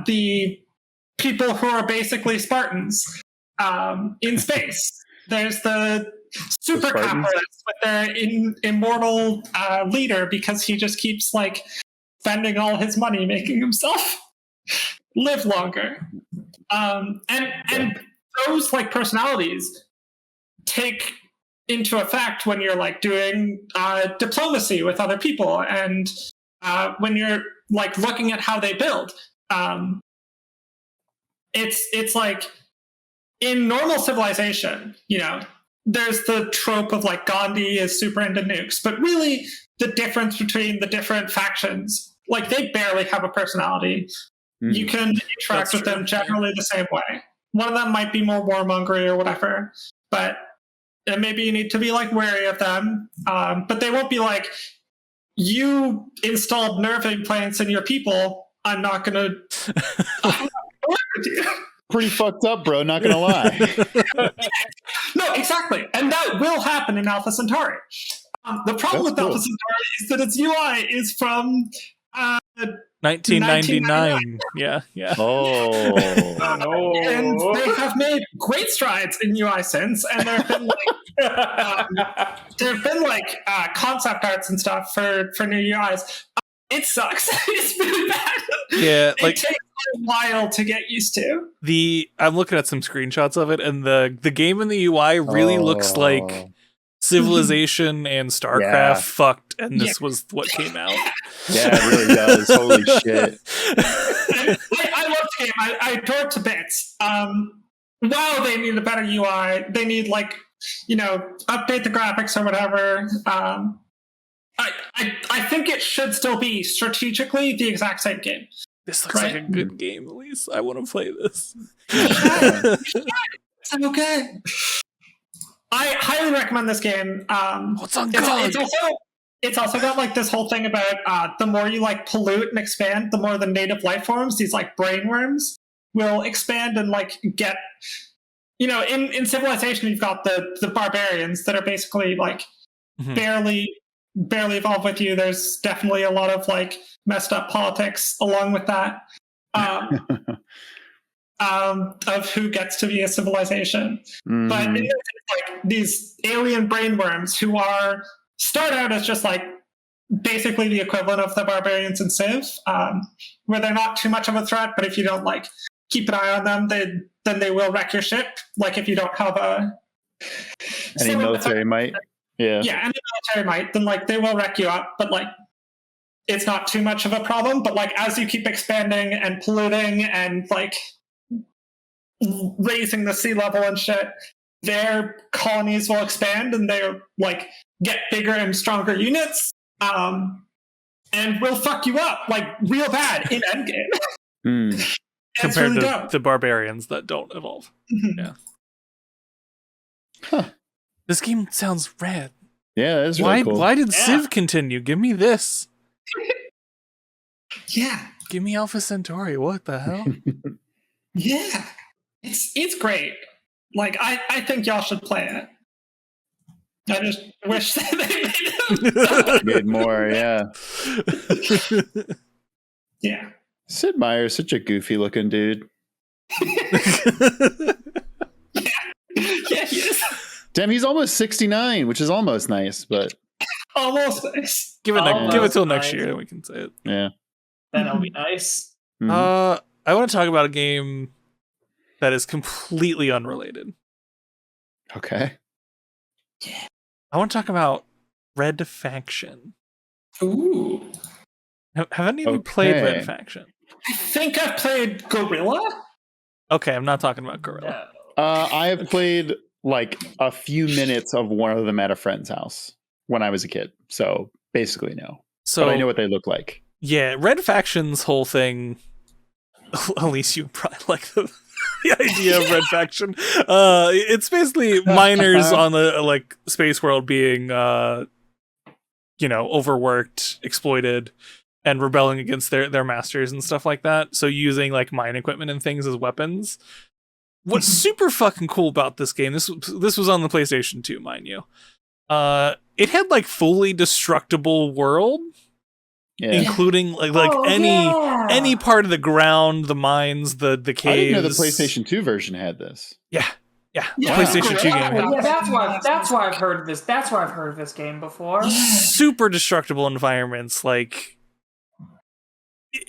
the people who are basically Spartans in space. There's the super capitalists with their immortal leader because he just keeps like spending all his money making himself live longer. And those like personalities take into effect when you're like doing diplomacy with other people, and when you're like looking at how they build. It's like in normal civilization, there's the trope of like Gandhi is super into nukes, but really the difference between the different factions, like they barely have a personality. You can interact with them generally the same way. One of them might be more warmongery or whatever, but maybe you need to be like wary of them. But they won't be like, you installed nerve implants in your people, I'm not going to work with you. Pretty fucked up, bro. Not gonna lie. No, exactly, and that will happen in Alpha Centauri. The problem with Alpha Centauri is that its UI is from 1999. Yeah. Oh. And they have made great strides in UI since, and there have been like concept arts and stuff for new UIs. It sucks. It's really bad. Yeah, like it takes a while to get used to. I'm looking at some screenshots of it, and the game in the UI really looks like Civilization and StarCraft fucked, and this was what came out. Yeah, it really does. Holy shit. I love the game. I adore it to bits. Wow, they need a better UI. They need update the graphics or whatever. I think it should still be strategically the exact same game. This looks like a good game, Elise. I want to play this. It's okay. I highly recommend this game. What's on God? It's also got like this whole thing about the more you like pollute and expand, the more the native life forms, these like brain worms, will expand and like get. In Civilization, you've got the barbarians that are basically like barely evolved with you. There's definitely a lot of like messed up politics along with that. Of who gets to be a civilization. But like these alien brain worms who start out as just like basically the equivalent of the barbarians in Civ, where they're not too much of a threat, but if you don't like keep an eye on them, then they will wreck your ship. Like if you don't have any military might. Yeah, any military might, then like they will wreck you up, but like it's not too much of a problem. But like as you keep expanding and polluting and like raising the sea level and shit, their colonies will expand and they'll like get bigger and stronger units, and will fuck you up like real bad in endgame. Compared really to the barbarians that don't evolve. Yeah. Huh. This game sounds rad. Yeah, that's really cool. Why did Civ continue? Give me this. Yeah. Give me Alpha Centauri. What the hell? Yeah. It's great. Like I think y'all should play it. I just wish that they made more, yeah. Yeah. Sid Meier's such a goofy looking dude. Yeah, he is. Damn, he's almost 69, which is almost nice, but almost nice. Give it till next year, then we can say it. Yeah. That'll be nice. I want to talk about a game that is completely unrelated. Okay. I want to talk about Red Faction. Ooh. Have any of you played Red Faction? I think I've played Gorilla. Okay, I'm not talking about Gorilla. No. I have played like a few minutes of one of them at a friend's house when I was a kid. So basically no. But I know what they look like. Yeah, Red Faction's whole thing, Elise, you probably like the idea of Red Faction. It's basically miners on the like space world being overworked, exploited, and rebelling against their masters and stuff like that. So using like mine equipment and things as weapons. What's super fucking cool about this game, this was on the PlayStation 2, mind you. It had like fully destructible world, including like any part of the ground, the mines, the caves. I didn't know the PlayStation 2 version had this. Yeah. PlayStation 2 game. Yeah, that's why I've heard of this. That's why I've heard of this game before. Super destructible environments, like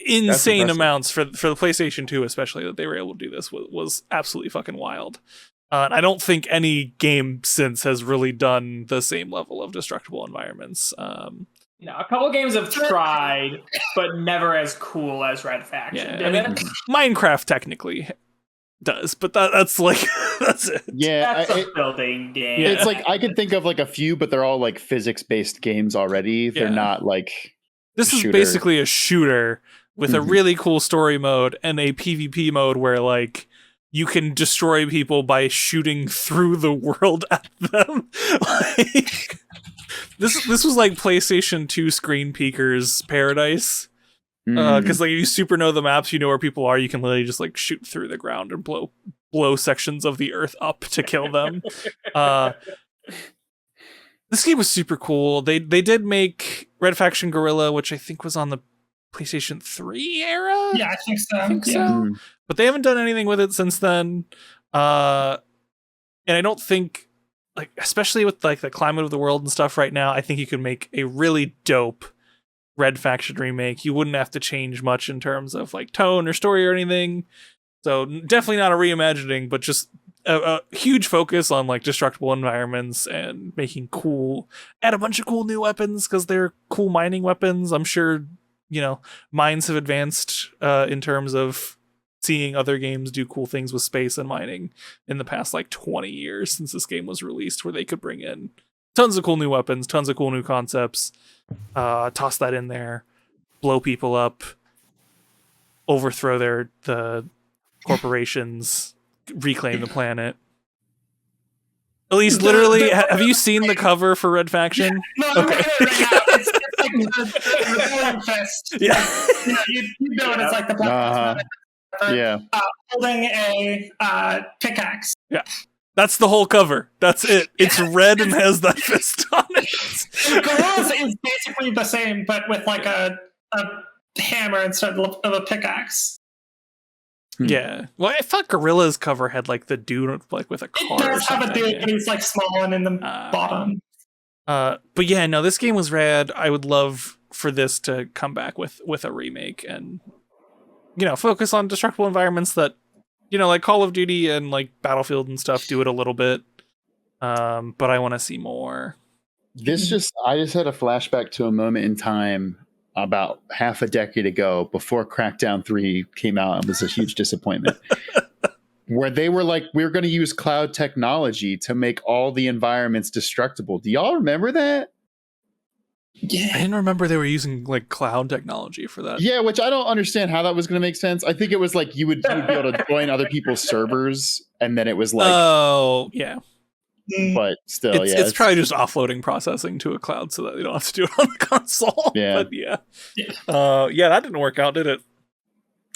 insane amounts for the PlayStation 2, especially, that they were able to do this was absolutely fucking wild. I don't think any game since has really done the same level of destructible environments. A couple games have tried, but never as cool as Red Faction. Minecraft technically does, but that's like that's it. Yeah, that's a building game. It's like I could think of like a few, but they're all like physics-based games already. They're not like this is basically a shooter with a really cool story mode and a PvP mode where like you can destroy people by shooting through the world at them. Like this was like PlayStation 2 screen peekers paradise. Because like you super know the maps, you know where people are, you can literally just like shoot through the ground and blow sections of the earth up to kill them. This game was super cool. They did make Red Faction Guerrilla, which I think was on the PlayStation 3 era. Yeah, I think so. But they haven't done anything with it since then. And I don't think, like, especially with like the climate of the world and stuff right now, I think you could make a really dope Red Faction remake. You wouldn't have to change much in terms of like tone or story or anything. So definitely not a reimagining, but just a huge focus on like destructible environments and making add a bunch of cool new weapons because they're cool mining weapons. I'm sure minds have advanced in terms of seeing other games do cool things with space and mining in the past 20 years since this game was released, where they could bring in tons of cool new weapons, tons of cool new concepts, toss that in there, blow people up, overthrow the corporations, reclaim the planet. Elise, literally, have you seen the cover for Red Faction? No, I'm okay. Right now. It's like the rebellion fist. Yeah. You know it. It's like the black holding a pickaxe. Yeah. That's the whole cover. That's it. It's red and has that fist on it. Gorillas is basically the same, but with a hammer instead of a pickaxe. Yeah. Well, I thought Gorilla's cover had the dude with a car. It does have a dude, but he's small and in the bottom. But yeah, no, this game was rad. I would love for this to come back with a remake and focus on destructible environments that like Call of Duty and Battlefield and stuff do it a little bit. But I want to see more. I just had a flashback to a moment in time about half a decade ago, before Crackdown 3 came out and was a huge disappointment, where they were we're going to use cloud technology to make all the environments destructible. Do y'all remember that? Yeah. I didn't remember they were using cloud technology for that. Yeah, which I don't understand how that was going to make sense. I think it was you would be able to join other people's servers, and then it was oh, yeah. But still, it's probably just offloading processing to a cloud so that they don't have to do it on the console. Yeah. But yeah, that didn't work out, did it?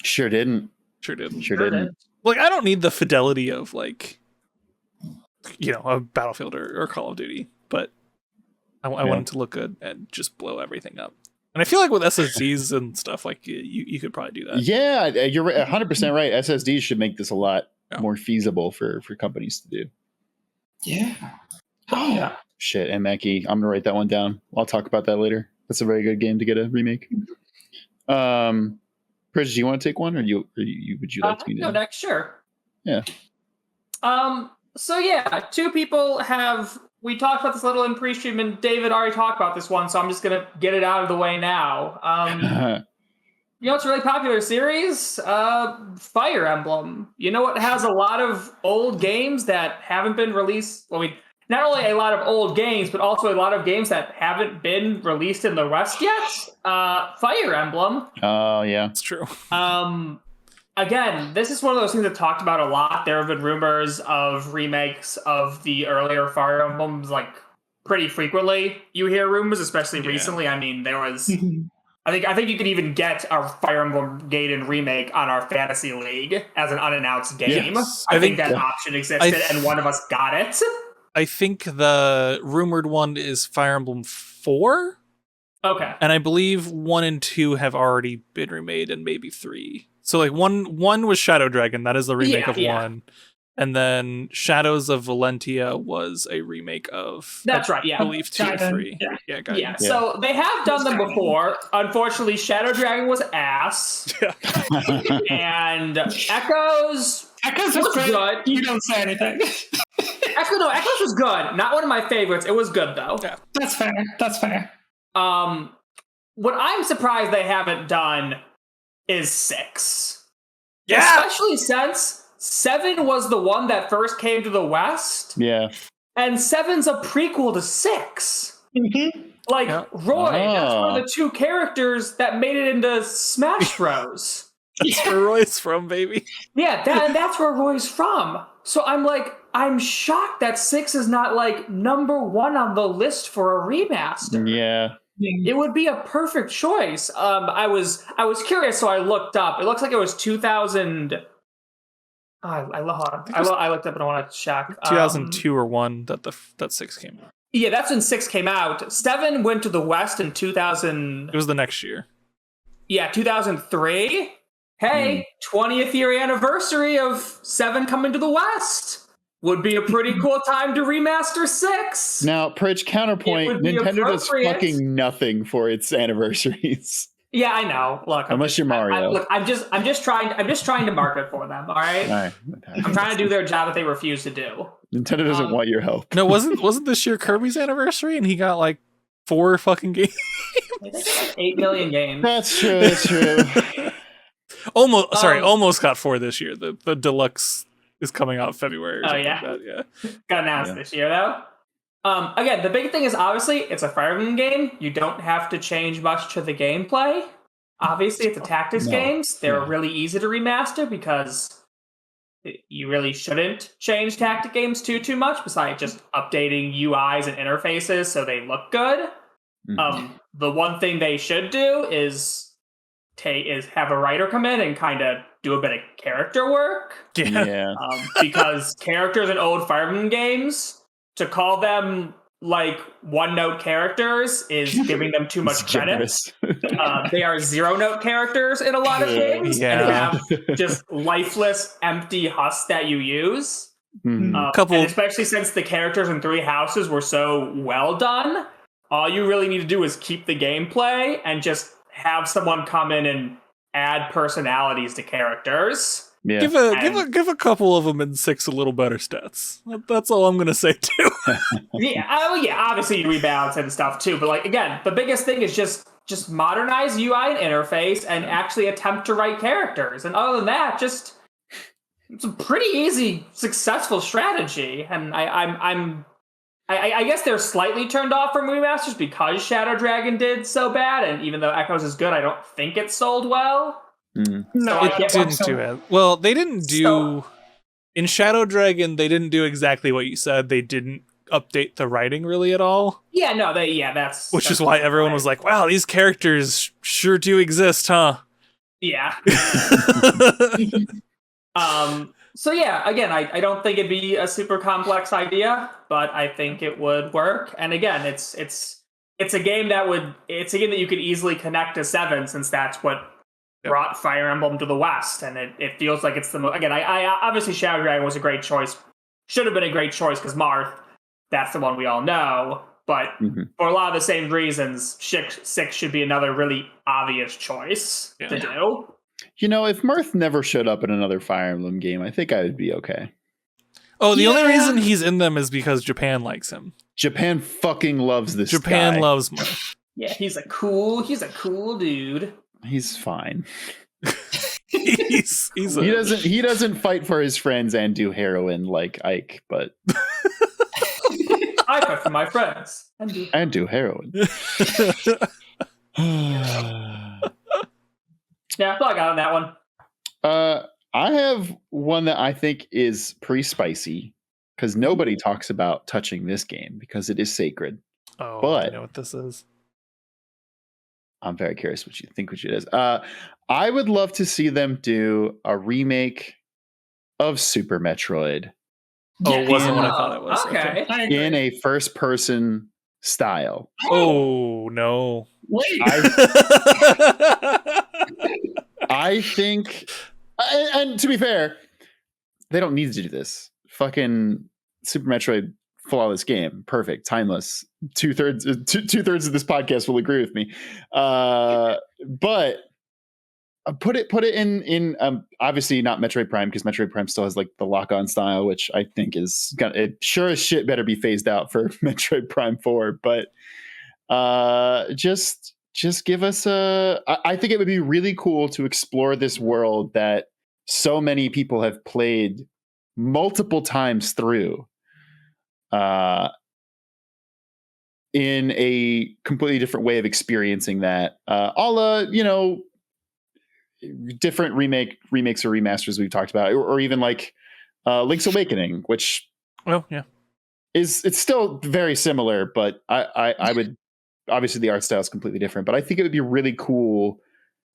Sure didn't. Sure didn't. I don't need the fidelity of a Battlefield or Call of Duty, but I want it to look good and just blow everything up. And I feel with SSDs and stuff, you could probably do that. Yeah, you're 100% right. SSDs should make this a lot more feasible for companies to do. Yeah. Oh, yeah. Shit, and Mackie, I'm gonna write that one down. I'll talk about that later. That's a very good game to get a remake. Prij, do you want to take one, or would you like to? No, next, sure. Yeah. So yeah, two people we talked about this a little in pre-stream, and David already talked about this one, so I'm just gonna get it out of the way now. It's a really popular series? Fire Emblem. It has a lot of old games that haven't been released. Not only a lot of old games, but also a lot of games that haven't been released in the West yet. Fire Emblem. Oh, yeah. It's true. Again, this is one of those things I've talked about a lot. There have been rumors of remakes of the earlier Fire Emblems, pretty frequently. You hear rumors, especially recently. I mean, there was... I think you could even get our Fire Emblem Gaiden remake on our Fantasy League as an unannounced game. Yes. I think that option existed, and one of us got it. I think the rumored one is Fire Emblem 4. Okay. And I believe 1 and 2 have already been remade, and maybe 3. So one was Shadow Dragon. That is the remake of 1. And then Shadows of Valentia was a remake of... That's right, yeah. I believe 2 or 3. Yeah, so they have done them before. Unfortunately, Shadow Dragon was ass. Yeah. And Echoes was great. Good. You don't say anything. Echoes was good. Not one of my favorites. It was good, though. Yeah. That's fair. What I'm surprised they haven't done is 6. Yeah! Especially since 7 was the one that first came to the West. Yeah. And 7's a prequel to 6. Mm-hmm. Roy, that's one of the two characters that made it into Smash Bros. That's where Roy's from, baby. Yeah, that's where Roy's from. So I'm shocked that 6 is not number 1 on the list for a remaster. Yeah. It would be a perfect choice. I was curious, so I looked up. It looks like it was 2000. I looked up and I want to check. 2002 or 1 that 6 came out. Yeah, that's when 6 came out. 7 went to the West in 2000. It was the next year. Yeah, 2003. Hey, 20th year anniversary of 7 coming to the West. Would be a pretty cool time to remaster 6. Now, Prij, counterpoint, Nintendo does fucking nothing for its anniversaries. Yeah, I know. Look, unless you're Mario. I'm just trying to market for them. All right. I'm trying to do their job that they refuse to do. Nintendo doesn't want your help. No, wasn't this year Kirby's anniversary, and he got 4 fucking games. I think it's like 8 million games. That's true. That's true. Almost got 4 this year. The deluxe is coming out February. Or something like that. Yeah. Got announced this year though. Again, the big thing is obviously it's a Fire Emblem game. You don't have to change much to the gameplay. Obviously, it's a tactics games. They're really easy to remaster because you really shouldn't change tactic games too much besides just updating UIs and interfaces so they look good. The one thing they should do is have a writer come in and kind of do a bit of character work. Yeah. Because characters in old Fire Emblem games, to call them like one-note characters is giving them too much credit. They are zero-note characters in a lot of games and have just lifeless, empty husks that you use. And especially since the characters in Three Houses were so well done, all you really need to do is keep the gameplay and just have someone come in and add personalities to characters. Yeah. Give a couple of them in 6 a little better stats. That's all I'm gonna say too. Obviously you rebalance and stuff too, but like again, the biggest thing is just modernize UI and interface and actually attempt to write characters. And other than that, just it's a pretty easy, successful strategy. And I guess they're slightly turned off from remasters because Shadow Dragon did so bad, and even though Echoes is good, I don't think it sold well. No, it didn't do it. Well, they didn't do in Shadow Dragon. They didn't do exactly what you said. They didn't update the writing really at all. That's which is why everyone was like, "Wow, these characters sure do exist, huh?" Yeah. So yeah, again, I don't think it'd be a super complex idea, but I think it would work. And again, it's a game that you could easily connect to 7 since that's what brought Fire Emblem to the West, and it feels like it's the most. Again, I obviously Shadow Dragon was a great choice, should have been a great choice because Marth, that's the one we all know. But for a lot of the same reasons, 6 should be another really obvious choice to do. You know, if Marth never showed up in another Fire Emblem game, I think I would be okay. Oh, the only reason he's in them is because Japan likes him. Japan fucking loves this Japan guy. loves Marth. Yeah, he's a cool dude. He's fine. he doesn't fight for his friends and do heroin like Ike, but I fight for my friends and do heroin. Yeah, that's all I got on that one. I have one that I think is pretty spicy because nobody talks about touching this game because it is sacred. Oh, but I know what this is. I'm very curious what you think it is. I would love to see them do a remake of Super Metroid. Oh, it wasn't what I thought it was. Okay. In a first-person style. Oh, no. Wait. I think, and to be fair, they don't need to do this. Fucking Super Metroid, flawless game, perfect, timeless. Two-thirds of this podcast will agree with me. But put it in obviously not Metroid Prime because Metroid Prime still has like the lock-on style, which I think is it sure as shit better be phased out for Metroid Prime 4. But just give us I think it would be really cool to explore this world that so many people have played multiple times through in a completely different way of experiencing that. Different remakes or remasters we've talked about, or even like Link's Awakening, which it's still very similar, but I would, obviously the art style is completely different, but I think it would be really cool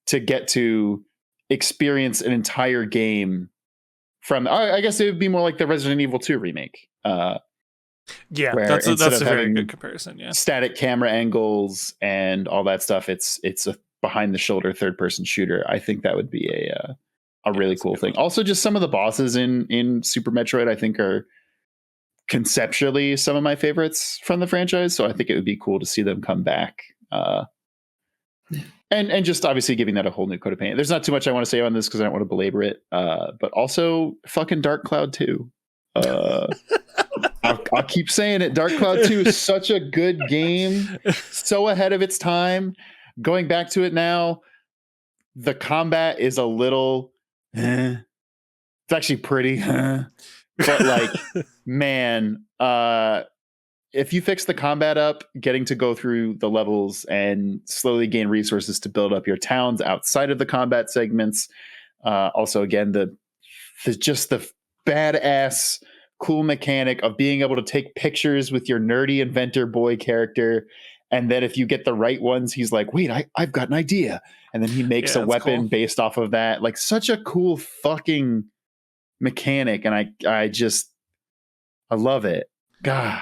to get to experience an entire game from, I guess it would be more like the Resident Evil 2 remake. That's a very good comparison. Yeah, static camera angles and all that stuff. It's a behind the shoulder third person shooter. I think that would be a really cool thing. Also, just some of the bosses in Super Metroid I think are conceptually some of my favorites from the franchise, so I think it would be cool to see them come back and just obviously giving that a whole new coat of paint. There's not too much I want to say on this because I don't want to belabor it, but also fucking Dark Cloud 2. How I'll keep saying it. Dark Cloud 2 is such a good game, so ahead of its time. Going back to it now, the combat is a little. It's actually pretty, but like, man, if you fix the combat up, getting to go through the levels and slowly gain resources to build up your towns outside of the combat segments. Also, again, the badass, cool mechanic of being able to take pictures with your nerdy inventor boy character. And then if you get the right ones, he's like, wait, I've got an idea. And then he makes a weapon based off of that. Like, such a cool fucking mechanic. And I love it. God.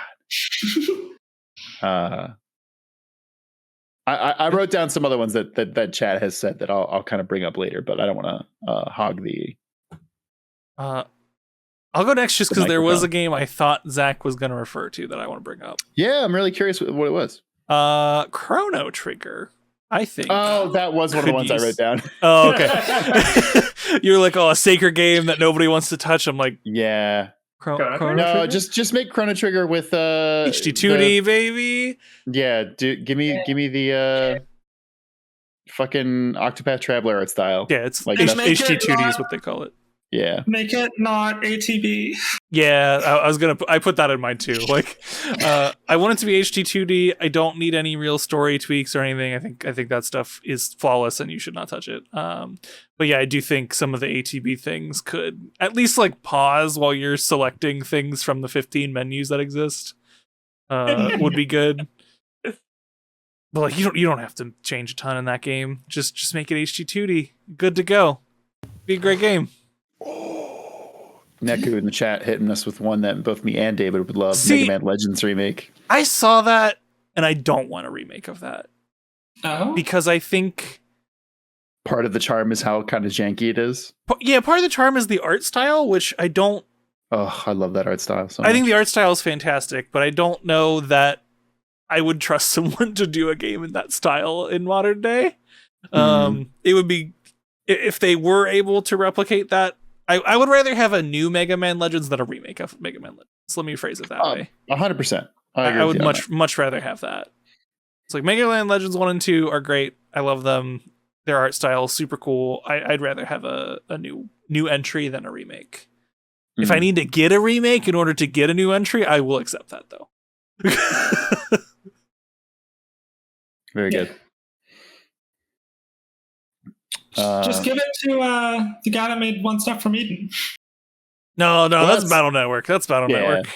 I wrote down some other ones that Chad has said that I'll kind of bring up later, but I don't want to hog the. I'll go next just because there was a game I thought Zach was going to refer to that I want to bring up. Yeah, I'm really curious what it was. Chrono Trigger, I think. Oh, that was one of the ones I wrote down. Oh, okay. You're like, a sacred game that nobody wants to touch. I'm like, yeah. Chrono no, Trigger? just make Chrono Trigger with HD2D, baby. Yeah, give me the fucking Octopath Traveler art style. Yeah, it's like HD2D is what they call it. Yeah, make it not ATB. Yeah, I put that in mind too. Like, I want it to be HD2D. I don't need any real story tweaks or anything. I think that stuff is flawless and you should not touch it. But yeah, I do think some of the ATB things could at least like pause while you're selecting things from the 15 menus that exist. Would be good. But like, you don't have to change a ton in that game. Just make it HD2D. Good to go. Be a great game. Neku in the chat hitting us with one that both me and David would love. Mega Man Legends remake. I saw that and I don't want a remake of that. Oh? Because I think part of the charm is how kind of janky it is. Yeah, part of the charm is the art style, which I don't. Oh, I love that art style so much. I think the art style is fantastic, but I don't know that I would trust someone to do a game in that style in modern day. It would be, if they were able to replicate that, I would rather have a new Mega Man Legends than a remake of Mega Man Legends. Let me phrase it that way. 100%. I would much rather have that. It's like Mega Man Legends 1 and 2 are great. I love them. Their art style is super cool. I'd rather have a new entry than a remake. If I need to get a remake in order to get a new entry, I will accept that though. Very good. Just give it to the guy that made One Step from Eden. No, that's Battle Network. That's Battle Network.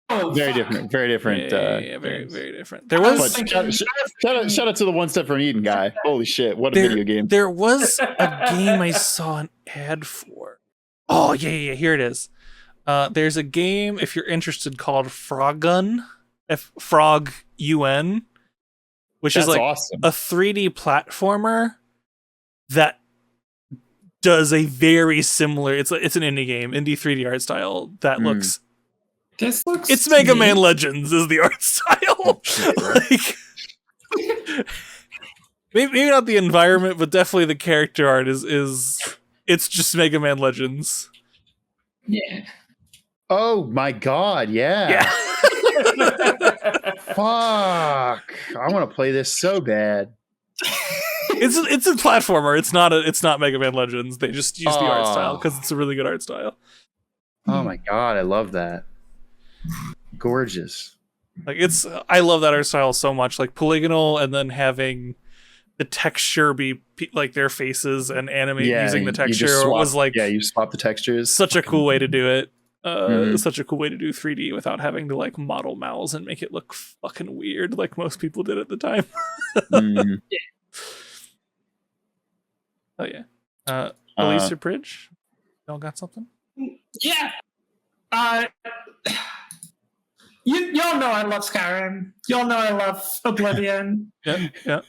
Oh, very different. Very different. Yeah, very different. There was shout out to the One Step from Eden guy. Holy shit! What a video game. There was a game I saw an ad for. Oh yeah. Here it is. There's a game, if you're interested, called Frogun, Frog UN, which is like awesome. A 3D platformer that does a very similar. It's an indie game, indie 3D art style that looks. This looks. It's Mega Man Legends is the art style. Like, maybe not the environment, but definitely the character art is. It's just Mega Man Legends. Yeah. Oh my god! Yeah. Fuck! I want to play this so bad. It's a platformer. It's not Mega Man Legends. They just use the art style because it's a really good art style. Oh my god, I love that. Gorgeous. Like I love that art style so much. Like polygonal, and then having the texture be like their faces and animate using the texture was like you swap the textures. Such a cool way to do it. Such a cool way to do 3D without having to like model mouths and make it look fucking weird like most people did at the time. Oh yeah. Elise or Prij? Y'all got something? Yeah. Y'all know I love Skyrim. Y'all know I love Oblivion. Yeah.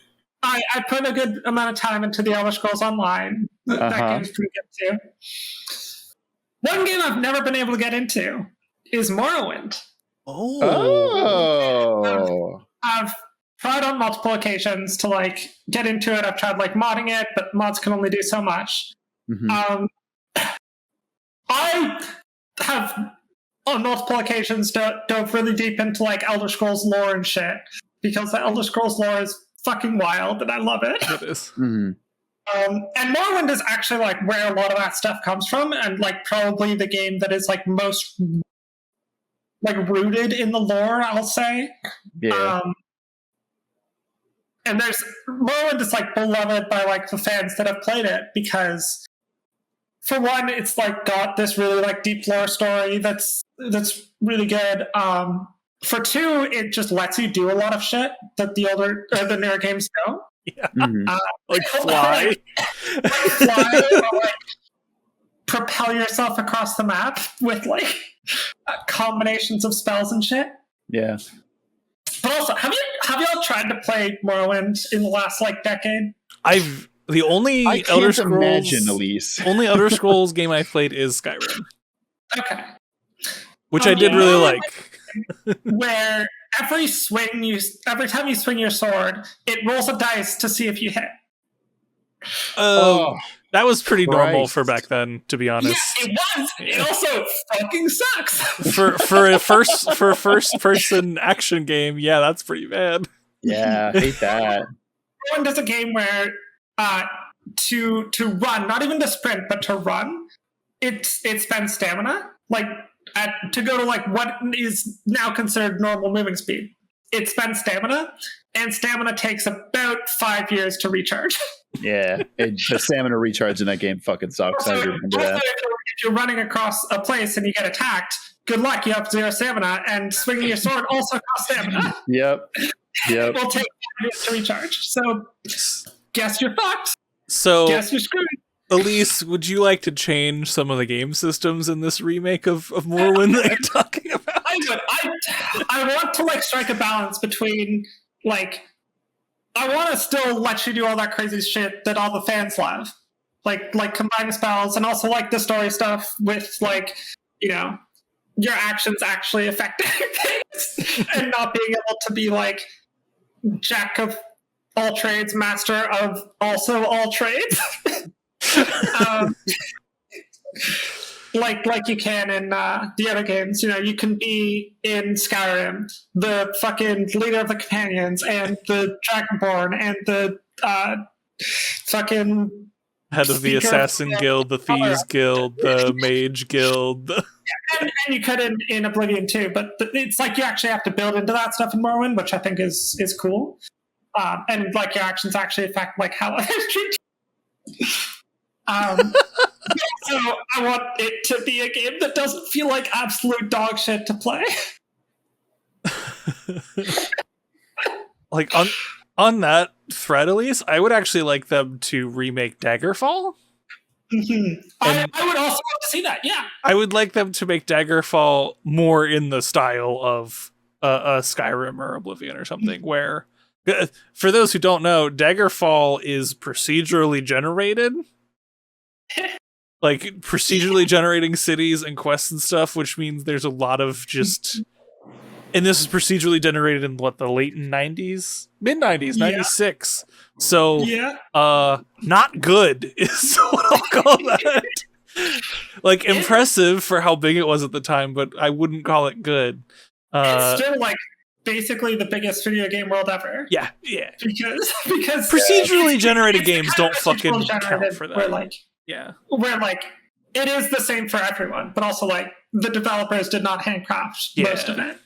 I put a good amount of time into the Elder Scrolls Online. That game's pretty good too. One game I've never been able to get into is Morrowind. I've tried on multiple occasions to like get into it. I've tried like modding it, but mods can only do so much. I have on multiple occasions dove really deep into like Elder Scrolls lore and shit, because the Elder Scrolls lore is fucking wild and I love it. It is. Mm-hmm. And Morrowind is actually like where a lot of that stuff comes from, and like probably the game that is like most like rooted in the lore, I'll say. Yeah. And there's Morrowind is like beloved by like the fans that have played it, because for one, it's like got this really like deep lore story that's really good. For two, it just lets you do a lot of shit that the newer games don't. Yeah. Mm-hmm. Like fly. Or like propel yourself across the map with like combinations of spells and shit. Yeah. But also, have y'all tried to play Morrowind in the last like decade? I can't Elder Scrolls, imagine, Elise. only Elder Scrolls game I've played is Skyrim. Okay. Which I did really like. Where every time you swing your sword, it rolls a dice to see if you hit. That was pretty normal Christ. for back then, to be honest. Yeah, it was. It also fucking sucks. for a first person action game, yeah, that's pretty bad. Yeah, I hate that. Morrowind is a game where to run, not even to sprint, but to run, it spends stamina. Like to go to like what is now considered normal moving speed, it spends stamina, and stamina takes about 5 years to recharge. Yeah, the stamina recharge in that game fucking sucks. I remember that. If you're running across a place and you get attacked, good luck, you have 0 stamina, and swinging your sword also costs stamina. Yep. It will take 5 years to recharge. So, guess you're fucked. So, guess you're screwed. Elise, would you like to change some of the game systems in this remake of Morrowind that you're talking about? I would. I want to like strike a balance between like, I want to still let you do all that crazy shit that all the fans love, like combine the spells, and also like the story stuff with like, you know, your actions actually affecting things, and not being able to be like jack of all trades, master of also all trades. Like you can in the other games. You know, you can be in Skyrim the fucking leader of the companions and the dragonborn and the fucking head of the assassin guild, the thieves guild, the mage guild. And you could in Oblivion too, but it's like you actually have to build into that stuff in Morrowind, which I think is cool. And like your actions actually affect like how others treat you. So I want it to be a game that doesn't feel like absolute dog shit to play. Like on that thread, Elise, I would actually like them to remake Daggerfall. Mm-hmm. I would also love to see that. Yeah, I would like them to make Daggerfall more in the style of a Skyrim or Oblivion or something. Where, for those who don't know, Daggerfall is procedurally generated. Like procedurally generating cities and quests and stuff, which means there's a lot of just, and this is procedurally generated in what, the late 90s, mid 90s, 96. So, not good is what I'll call that. Like impressive for how big it was at the time, but I wouldn't call it good. It's still like basically the biggest video game world ever. Yeah. Because procedurally generated games don't fucking count for that. Where like it is the same for everyone, but also like the developers did not handcraft most of it.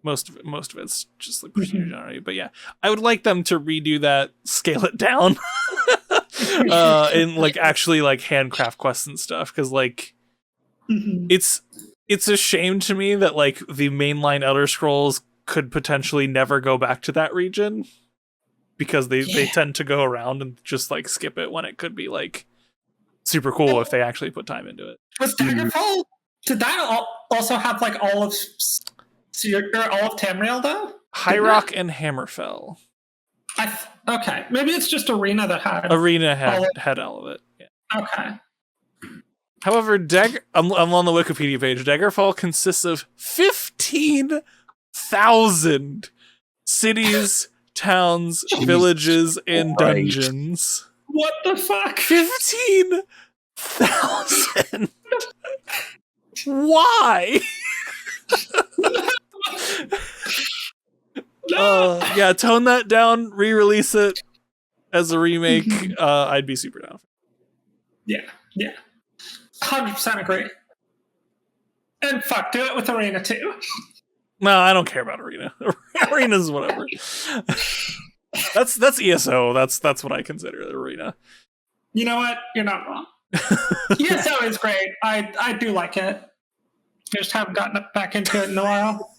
Most of it's just like procedurally generated. But yeah, I would like them to redo that, scale it down, and like actually like handcraft quests and stuff. Because like it's a shame to me that like the mainline Elder Scrolls could potentially never go back to that region, because they tend to go around and just like skip it when it could be like super cool if they actually put time into it. Was Daggerfall, did that also have like all of Tamriel though? High Rock and Hammerfell. Okay, maybe it's just Arena that had had all of it. Yeah. Okay. However, I'm on the Wikipedia page. Daggerfall consists of 15,000 cities, towns, villages, and dungeons. What the fuck? 15,000. Why? Yeah, tone that down, re-release it as a remake. I'd be super down. Yeah, 100% agree. And fuck, do it with Arena too. No, I don't care about Arena. Arena's whatever. That's ESO. That's what I consider Arena. You know what? You're not wrong. ESO is great. I do like it. Just haven't gotten back into it in a while.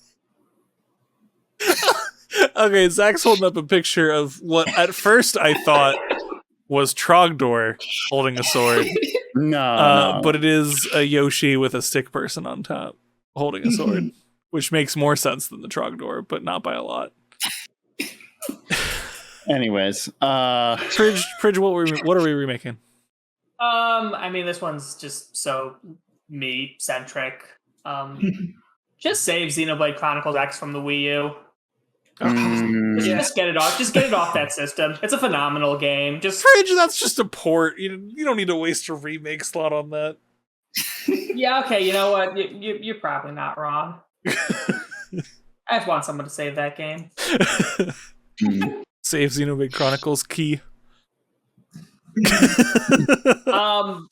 Okay, Zach's holding up a picture of what at first I thought was Trogdor holding a sword. No. But it is a Yoshi with a stick person on top holding a sword, which makes more sense than the Trogdor, but not by a lot. Anyways, Prij, what are we remaking? I mean, this one's just so me centric. Just save Xenoblade Chronicles X from the Wii U. Just get it off. Just get it off that system. It's a phenomenal game. Just Prij, that's just a port. You don't need to waste a remake slot on that. Yeah. Okay. You know what? You're probably not wrong. I just want someone to save that game. Save Xenoblade Chronicles key. All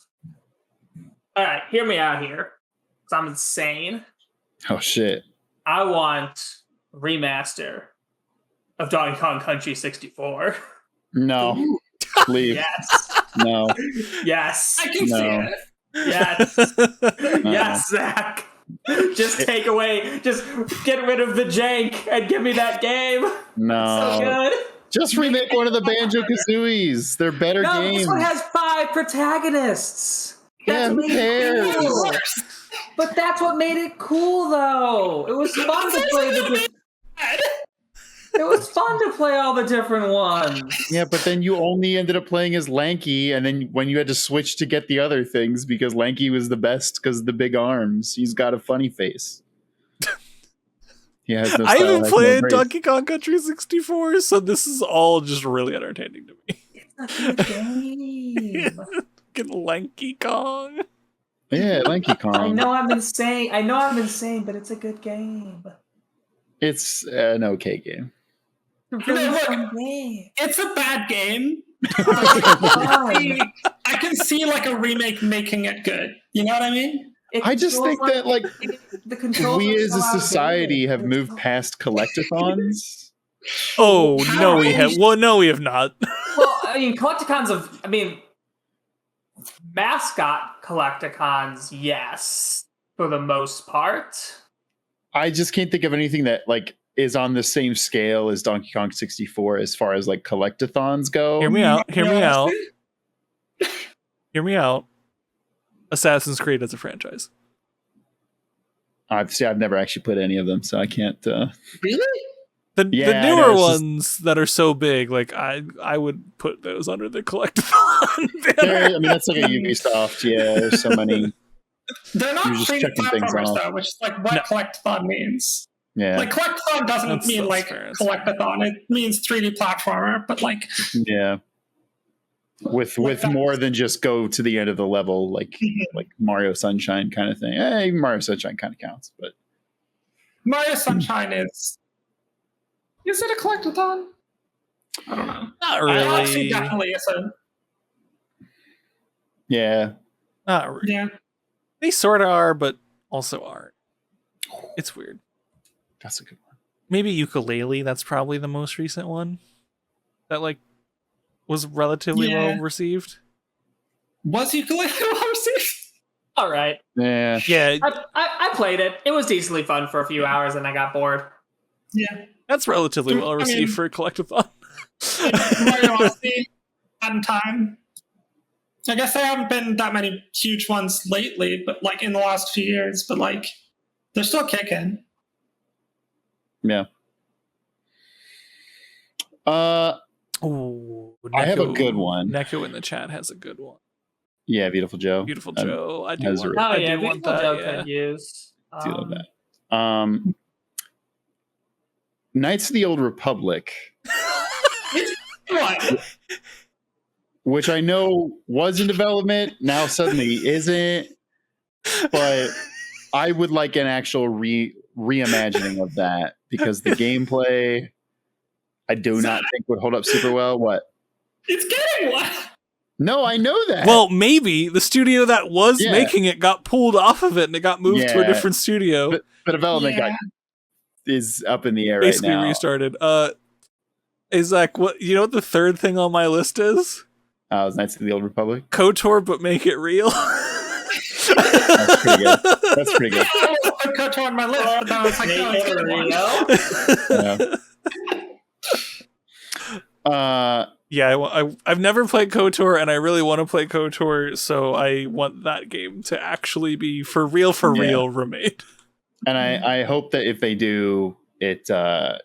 right, hear me out here, because I'm insane. Oh shit! I want a remaster of Donkey Kong Country 64. No, leave. Yes. No. Yes. I can see it. Yes. Yes, Zach. Just take away. Just get rid of the jank and give me that game. No. So good. Just remake one of the Banjo-Kazooies. They're better games. This one has 5 protagonists. Yeah, who cares? Cool. But that's what made it cool, though. It was fun to play It was fun to play all the different ones. Yeah, but then you only ended up playing as Lanky, and then when you had to switch to get the other things because Lanky was the best because of the big arms. He's got a funny face. He has no I style, haven't has played no Donkey Kong Country 64, so this is all just really entertaining to me. It's a good game. Get Lanky Kong. Yeah, Lanky Kong. I know I'm insane, but it's a good game. It's an okay game. It's a really fun game. It's a bad game. I can see like a remake making it good. You know what I mean? I just think that like the we as a society have moved past collectathons. Oh no, we have. Well, no, we have not. Well, I mean, mascot collecticons, yes, for the most part. I just can't think of anything that like is on the same scale as Donkey Kong 64 as far as like collectathons go. Hear me out. Hear me out. Assassin's Creed as a franchise. I've never actually put any of them, so I can't. Really? The newer ones that are so big, like I would put those under the collectathon. I mean, that's like a Ubisoft. Yeah, there's so many. They're not 3D platformers though, which is like what collectathon means. Yeah, like collectathon doesn't mean like collectathon; it means 3D platformer. But like, yeah, with more than just go to the end of the level, like Mario Sunshine kind of thing. Even Mario Sunshine kind of counts, but Mario Sunshine is it a collectathon? I don't know. Not really. Actually, definitely is a. Yeah. Not really. Yeah. They sort of are, but also aren't. It's weird. That's a good one. Maybe Ukulele. That's probably the most recent one that like was relatively well received. Was Ukulele well received? All right. Yeah. Yeah. I played it. It was decently fun for a few hours, and I got bored. Yeah. That's relatively well received for a collectathon. Mario Odyssey had time. I guess there haven't been that many huge ones lately, but like in the last few years, but like they're still kicking. Yeah. Ooh, I have a good one. Neko in the chat has a good one. Yeah, Beautiful Joe. Beautiful Joe. I do has want, a- I yeah, do want Beautiful that. Joe Yeah. could use. do love that. Knights of the Old Republic, What? which I know was in development, now suddenly isn't. But I would like an actual reimagining of that because the gameplay I do not think would hold up super well. What? It's getting one. No, I know that. Well, maybe the studio that was making it got pulled off of it and it got moved to a different studio. But development is up in the air basically right now. Restarted. Hey Zach, what the third thing on my list is? It's Knights of the Old Republic. KOTOR, but make it real. That's pretty good. That's pretty good. I almost put KOTOR on my list, but then I was like, no, it's real. Yeah, I've never played KOTOR, and I really want to play KOTOR, so I want that game to actually be for real remade. And I hope that if they do it, I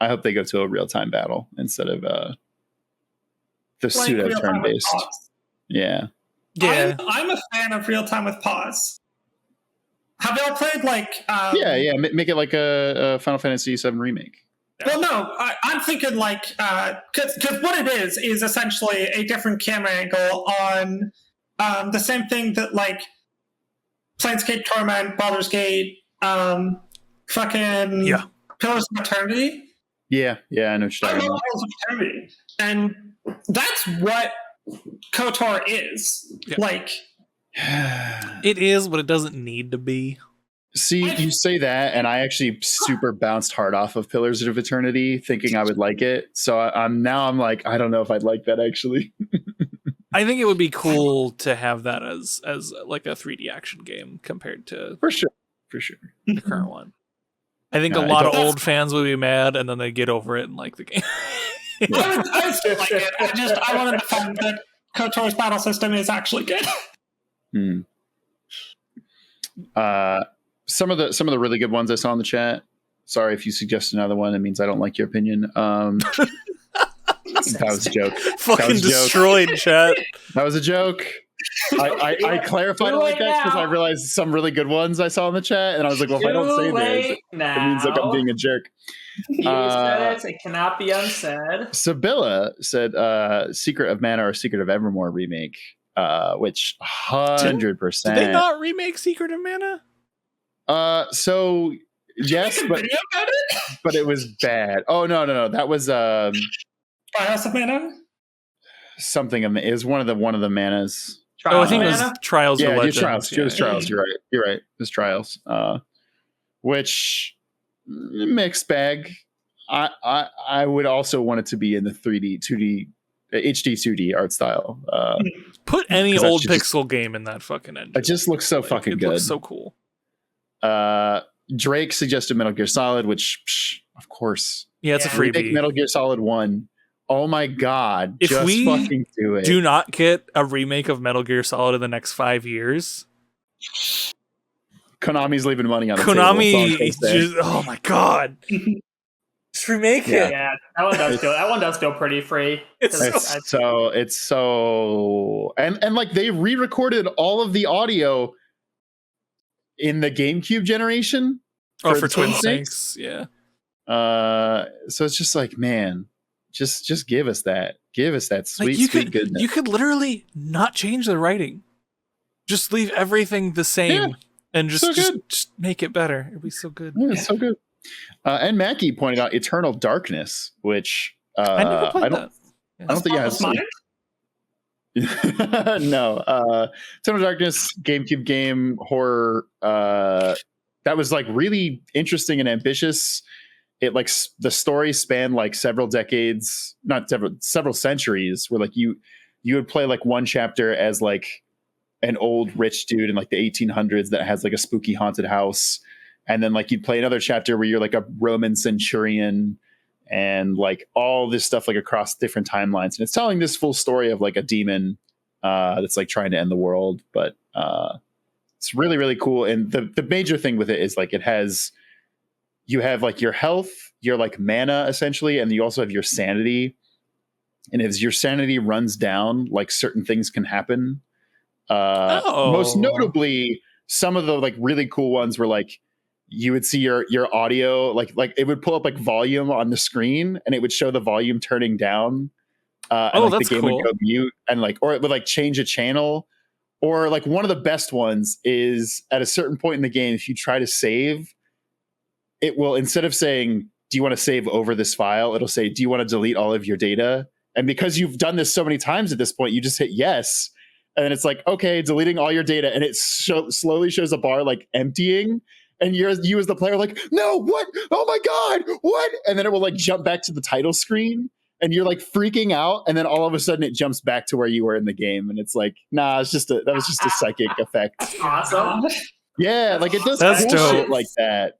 hope they go to a real-time battle instead of the pseudo turn-based. Yeah. I'm a fan of real-time with pause. Have y'all played make it like a Final Fantasy VII remake. Well, no, I'm thinking because what it is essentially a different camera angle on the same thing that Planescape Torment, Baldur's Gate, fucking Pillars of Eternity. Yeah, I know what you're talking about. Pillars of Eternity, and that's what KOTOR is. It is, but it doesn't need to be. See, you say that, and I actually super bounced hard off of Pillars of Eternity, thinking I would like it. So I'm like, I don't know if I'd like that actually. I think it would be cool to have that as like a 3D action game compared to for sure the current one. I think a lot of old fans would be mad, and then they get over it and like the game. I still like it. I wanted to find that KOTOR's battle system is actually good. Some of the really good ones I saw in the chat. Sorry if you suggest another one. It means I don't like your opinion. That was a joke. Fucking destroyed, chat. That was a joke. I clarified it like that because I realized some really good ones I saw in the chat, and I was like, well, if I don't say this, it means like I'm being a jerk. You said it. It cannot be unsaid. Sibylla said Secret of Mana or Secret of Evermore remake, which 100%. Did they not remake Secret of Mana? So yes, but it was bad. Oh no, that was Trials of Mana. Something of it was one of the manas. I think it was Trials. Yeah, Trials. It was Trials. You're right. It was Trials. Which mixed bag. I would also want it to be in the 3D, 2D, HD 2D art style. Put any old pixel game in that fucking engine. It just looks so fucking good. It looks so cool. Drake suggested Metal Gear Solid, which of course, it's a freebie. Metal Gear Solid 1. Oh my god! If just we fucking do it. Do not get a remake of Metal Gear Solid in the next 5 years. Konami's leaving money on the table. Oh my god! Just remake it. Yeah, that one does feel pretty free. It's so and like they re-recorded all of the audio in the GameCube generation. For Twin Snakes, yeah. So it's just like, man, just give us that. Give us that sweet goodness. You could literally not change the writing. Just leave everything the same and just make it better. It'd be so good. Yeah, it's so good. And Mackie pointed out Eternal Darkness, which I never played that. I don't think no. Eternal Darkness, GameCube game, horror. That was like really interesting and ambitious. It like the story spanned like several decades, not several centuries, where like you would play like one chapter as like an old rich dude in like the 1800s that has like a spooky haunted house, and then like you'd play another chapter where you're like a Roman centurion and like all this stuff like across different timelines, and it's telling this full story of like a demon that's like trying to end the world. But it's really, really cool. And the major thing with it is like you have like your health, your like mana essentially, and you also have your sanity. And as your sanity runs down, like certain things can happen. Most notably, some of the like really cool ones were like you would see your audio, like it would pull up like volume on the screen, and it would show the volume turning down. And like that's the game cool. would go mute, and like, or it would like change a channel. Or like one of the best ones is at a certain point in the game, if you try to save, it will, instead of saying, do you want to save over this file? It'll say, do you want to delete all of your data? And because you've done this so many times at this point, you just hit yes. And then it's like, okay, deleting all your data. And it slowly shows a bar like emptying. And you as the player like, no, what? Oh my God, what? And then it will like jump back to the title screen. And you're like freaking out. And then all of a sudden it jumps back to where you were in the game. And it's like, nah, that was just a psychic effect. Awesome. Yeah, like it does That's cool dope. shit like that.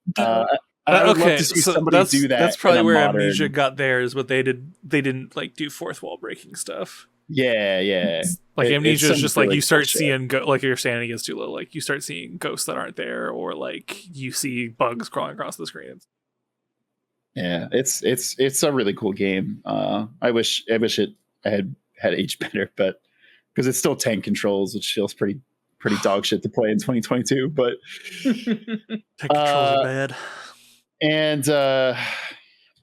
I would love to see somebody do that. That's probably where modern... Amnesia got theirs, but they didn't like do fourth wall breaking stuff. Yeah. Like Amnesia is just like really you start cool seeing like you're standing against too low, like you start seeing ghosts that aren't there, or like you see bugs crawling across the screen. Yeah, it's a really cool game. I wish it had aged better, but because it's still tank controls, which feels pretty dog shit to play in 2022. But tank controls are bad. And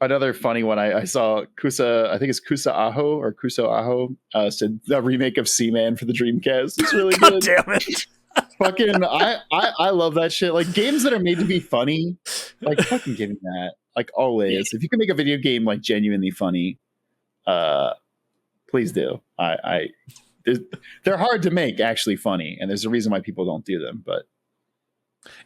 another funny one I saw, Kusa, I think it's Kusa Aho or Kuso Aho, said the remake of Seaman for the Dreamcast. It's really God good. Damn it. Fucking I love that shit. Like games that are made to be funny, like fucking give me that. Like always. If you can make a video game like genuinely funny, please do. They're hard to make actually funny, and there's a reason why people don't do them, but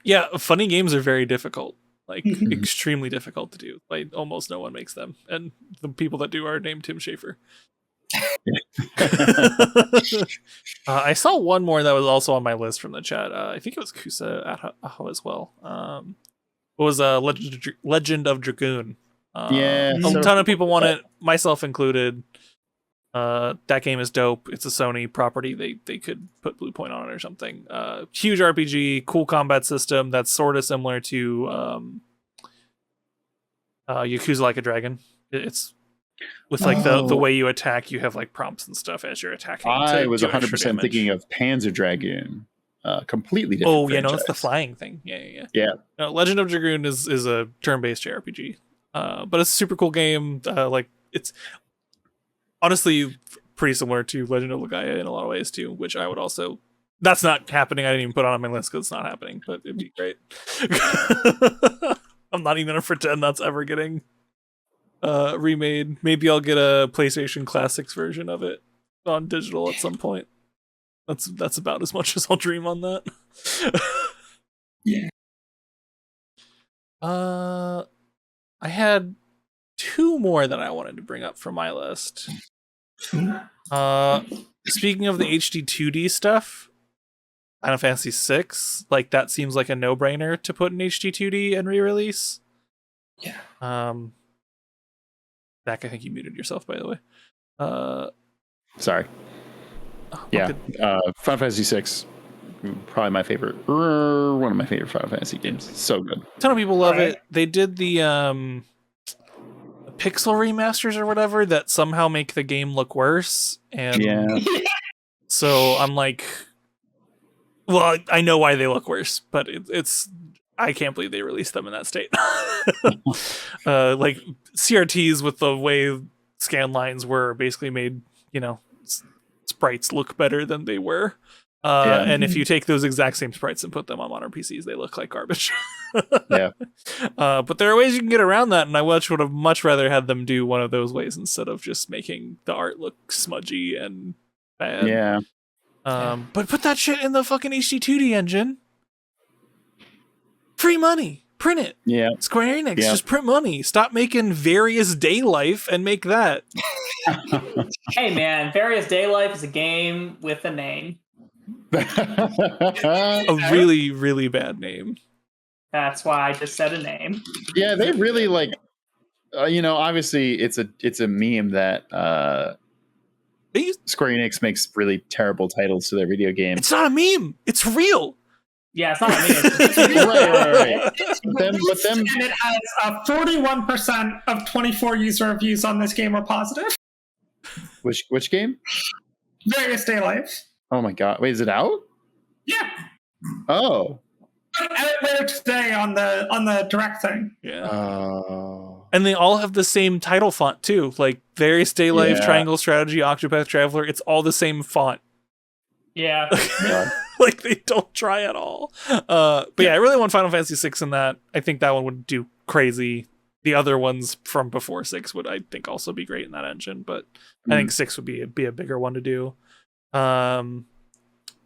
yeah, funny games are very difficult. Like extremely difficult to do. Like almost no one makes them, and the people that do are named Tim Schafer. I saw one more that was also on my list from the chat. I think it was Kusa Aho as well. It was Legend of Dragoon. Yeah, a ton of people want it, myself included. That game is dope. It's a Sony property. They could put Blue Point on it or something. Huge RPG, cool combat system that's sort of similar to Yakuza Like a Dragon. It's with like the way you attack, you have like prompts and stuff as you're attacking. I was 100% thinking of Panzer Dragoon. Completely different. Oh yeah, no, it's the flying thing. Yeah. No, Legend of Dragoon is a turn-based JRPG, but it's a super cool game. Like it's honestly pretty similar to Legend of Legaia in a lot of ways too, which I would also. That's not happening. I didn't even put on my list because it's not happening, but it'd be great. I'm not even gonna pretend that's ever getting remade. Maybe I'll get a PlayStation Classics version of it on digital at some point. That's about as much as I'll dream on that. Yeah. I had two more that I wanted to bring up from my list. Speaking of the HD 2D stuff, Final Fantasy VI, like that seems like a no-brainer to put in HD 2D and re-release. Yeah. Zach, I think you muted yourself, by the way. Sorry. Yeah. Final Fantasy VI, probably my favorite, one of my favorite Final Fantasy games. So good. A ton of people love it. They did the pixel remasters or whatever that somehow make the game look worse. And so I'm like, well, I know why they look worse, but it's I can't believe they released them in that state. Like CRTs with the way scan lines were basically made, sprites look better than they were. And if you take those exact same sprites and put them on modern PCs, they look like garbage. But there are ways you can get around that, and I would have much rather had them do one of those ways instead of just making the art look smudgy and bad. But put that shit in the fucking HD2D engine. Free money. Print it. Yeah. Square Enix, just print money. Stop making Various Day Life and make that. Hey man, Various Day Life is a game with a name. A really, really bad name. That's why I just said a name. Yeah, they really like. Obviously, it's a meme that Square Enix makes really terrible titles to their video games. It's not a meme. It's real. Yeah, it's not a meme. Right. And it has 41% of 24 user reviews on this game are positive. Which game? Various Day Life. Oh my god! Wait, is it out? Yeah. Oh. Later today on the direct thing. Yeah. Oh. And they all have the same title font too, like Various Day Life, Triangle Strategy, Octopath Traveler. It's all the same font. Yeah. Like they don't try at all. But yeah, I really want Final Fantasy VI in that. I think that one would do crazy. The other ones from before 6 would, I think, also be great in that engine, but I think 6 would be a bigger one to do. And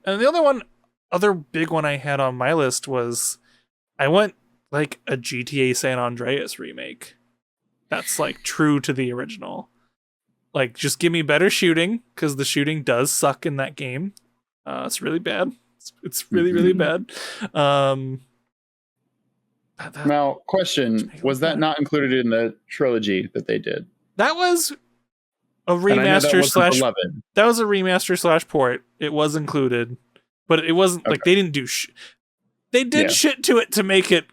the other big one I had on my list was I went like a GTA San Andreas remake. That's like true to the original. Like, just give me better shooting, because the shooting does suck in that game. It's really bad. It's really, really bad. Now, question: was that not included in the trilogy that they did? That was a remaster slash. That was a remaster slash port. It was included, but it wasn't like they didn't do. They did shit to it to make it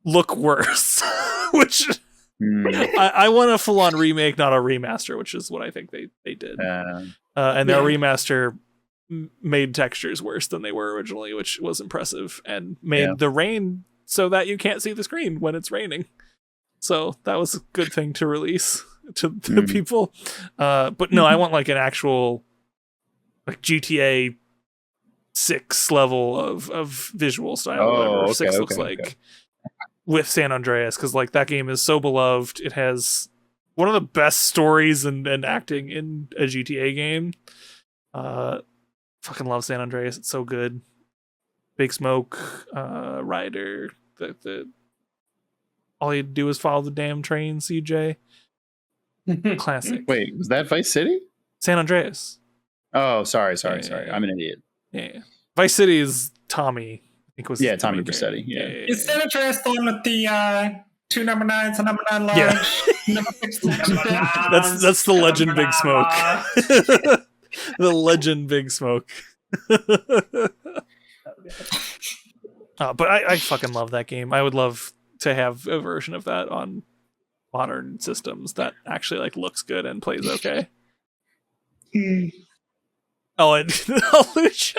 look worse, which I want a full on remake, not a remaster, which is what I think they did. And their remaster made textures worse than they were originally, which was impressive, and made the rain so that you can't see the screen when it's raining. So that was a good thing to release to people. But no, I want like an actual like GTA 6 level of visual style, whatever 6 looks like, with San Andreas, because like that game is so beloved. It has one of the best stories and acting in a GTA game. Fucking love San Andreas. It's so good. Big Smoke, Ryder, the all you do is follow the damn train, CJ. Classic. Wait, was that Vice City? San Andreas. Oh, sorry. I'm an idiot. Yeah. Vice City is Tommy. I think was Tommy Vercetti. Yeah. Is San Andreas the one with the 2 number 9s, a number 9 large? Yeah. Number 6 that's the legend Big Smoke. The legend Big Smoke. But I fucking love that game. I would love to have a version of that on modern systems that actually like looks good and plays okay. Oh, and Lucha.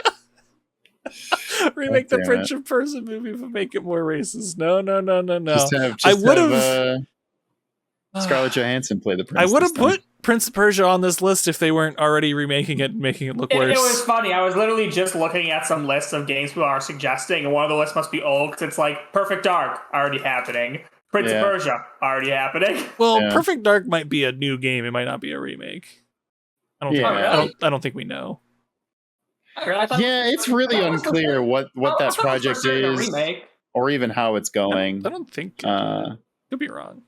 Remake the Prince of Persia movie, but make it more racist. No. I would have Scarlett Johansson play the Prince. I would have put Prince of Persia on this list if they weren't already remaking it and making it look worse. It was funny. I was literally just looking at some lists of games people are suggesting, and one of the lists must be old because it's like Perfect Dark already happening, Prince of Persia already happening. Well, Perfect Dark might be a new game. It might not be a remake. I don't think we know. It's really unclear what that project is, or even how it's going. I don't think. Could be wrong.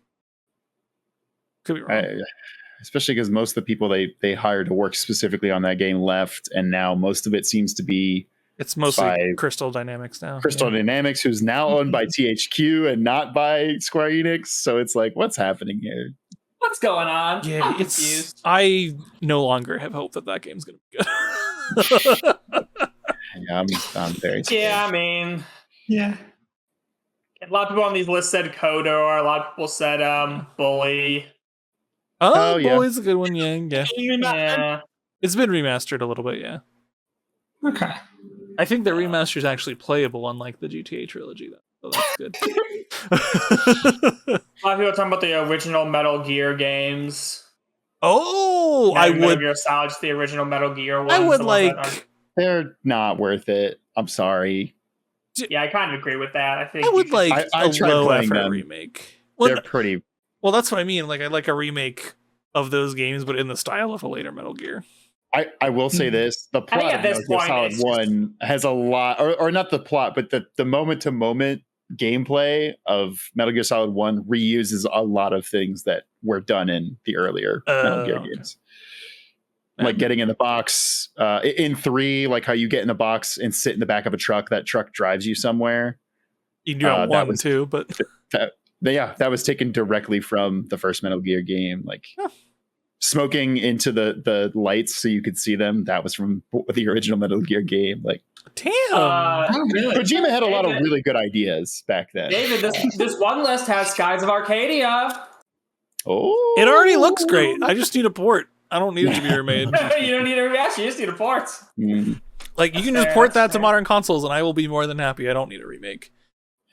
Especially because most of the people they hired to work specifically on that game left, and now most of it seems to be it's mostly Crystal Dynamics now. Crystal Dynamics, who's now owned by THQ and not by Square Enix. So it's like, what's happening here? What's going on? Yeah, I'm confused. I no longer have hope that game's gonna be good. I'm very scared. Yeah, I mean, yeah. A lot of people on these lists said Kodor. A lot of people said Bully. Oh, Bully's a good one. Yeah. It's been remastered a little bit. Yeah. Okay. I think the remaster is actually playable, unlike the GTA trilogy, though. So that's good. A lot of people are talking about the original Metal Gear games. Oh, I would. Metal Gear Solid, the original Metal Gear ones. I would like. They're not worth it. I'm sorry. Yeah, I kind of agree with that. I think I would like I a low effort them. remake. They're pretty. Well, that's what I mean. Like, I'd like a remake of those games, but in the style of a later Metal Gear. I will say this: the plot of Metal Gear Solid 1 has a lot, or not the plot, but the moment-to-moment gameplay of Metal Gear Solid 1 reuses a lot of things that were done in the earlier Metal Gear games. Like getting in the box in 3, like how you get in the box and sit in the back of a truck. That truck drives you somewhere. You can do that 1 too, but that was taken directly from the first Metal Gear game. Like smoking into the lights so you could see them. That was from the original Metal Gear game. Like, damn, Kojima had a lot of really good ideas back then. David, this one list has Skies of Arcadia. Oh, it already looks great. I just need a port. I don't need it to be remade. You don't need a remaster. You just need a port. Like, you can just port that to modern consoles, and I will be more than happy. I don't need a remake.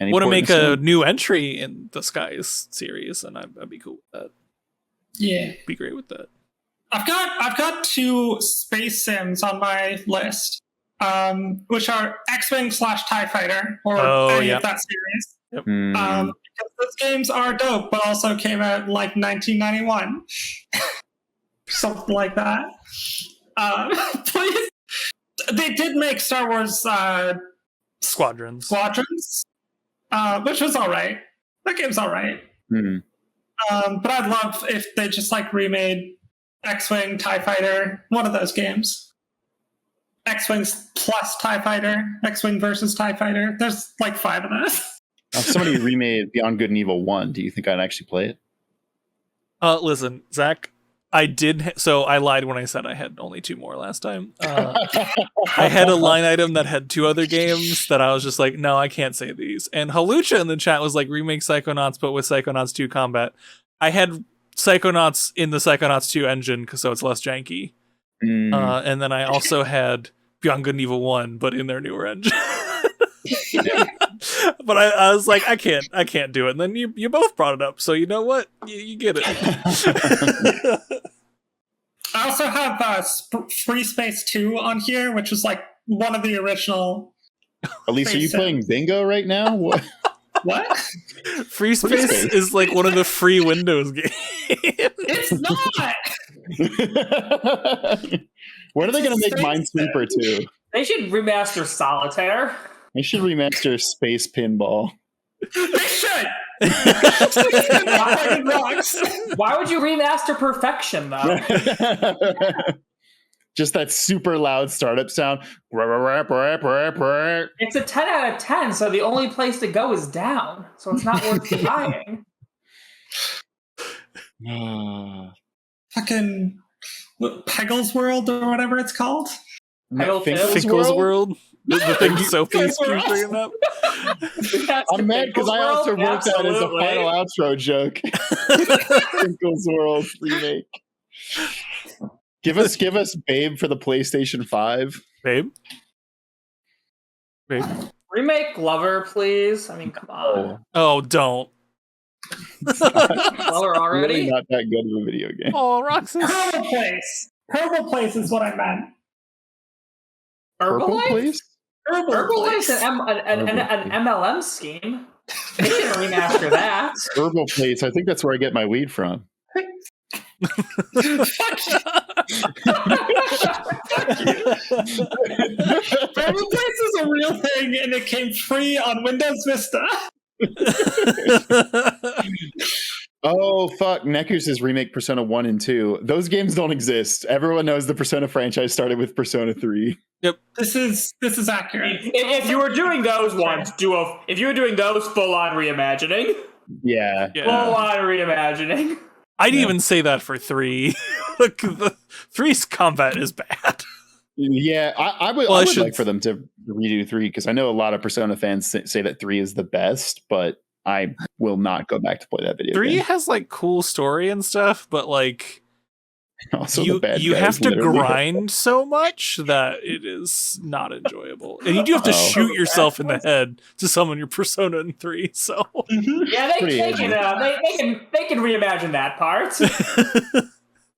Want to make a new entry in the Skies series, and I'd be cool with that. Yeah, be great with that. I've got 2 space sims on my list, which are X-Wing / TIE Fighter, or any of that series. Yep. Because those games are dope, but also came out in like 1991. Something like that. Please. They did make Star Wars Squadrons, which was all right. That game's all right. But I'd love if they just like remade X-Wing, TIE Fighter, one of those games. X-Wing plus TIE Fighter, X-Wing versus TIE Fighter. There's like 5 of those. If somebody remade Beyond Good and Evil 1, do you think I'd actually play it? Listen, Zach, I did. So I lied when I said I had only 2 more last time. I had a line item that had 2 other games that I was just like, no, I can't say these. And Halucha in the chat was like, remake Psychonauts, but with Psychonauts 2 combat. I had Psychonauts in the Psychonauts 2 engine, so it's less janky. And then I also had Beyond Good and Evil 1, but in their newer engine. But I was like, I can't do it. And then you both brought it up, so you know what? You get it. I also have Free Space 2 on here, which was like one of the original. Elise, are you playing bingo right now? What? What? Free Space is like one of the free Windows games. It's not. When are they going to make Minesweeper 2? They should remaster Solitaire. They should remaster Space Pinball. They should. Why would you remaster Perfection, though? Just that super loud startup sound. It's a 10 out of 10, so the only place to go is down. So it's not worth trying. Fucking Peggle's World or whatever it's called. Finkel's World? The thing Sophie's bringing up? I'm mad because I also wrote that as a final outro joke. Finkel's World remake. Give us Babe for the PlayStation 5. Babe? Remake Glover, please. I mean, come on. Oh, don't. Glover already? Really not that good of a video game. Oh, Roxas. Purple Place. Purple Place is what I meant. Herbalife? Herbalife, an MLM scheme. They can remaster that. Herbal Place. I think that's where I get my weed from. Fuck you. Herbal Place is a real thing, and it came free on Windows Vista. Oh, fuck. Neku says remake Persona 1 and 2. Those games don't exist. Everyone knows the Persona franchise started with Persona 3. Yep. This is accurate. If you were doing those ones, if you were doing those full-on reimagining. Yeah. Full-on reimagining. I'd even say that for 3. Look, the 3's combat is bad. Yeah, I would like for them to redo 3, because I know a lot of Persona fans say that 3 is the best, but I will not go back to play that video 3 game. has like cool story and stuff, but like also you have to grind so much that it is not enjoyable. And you do have to shoot yourself in the head to summon your Persona in 3, so yeah, they can reimagine that part. And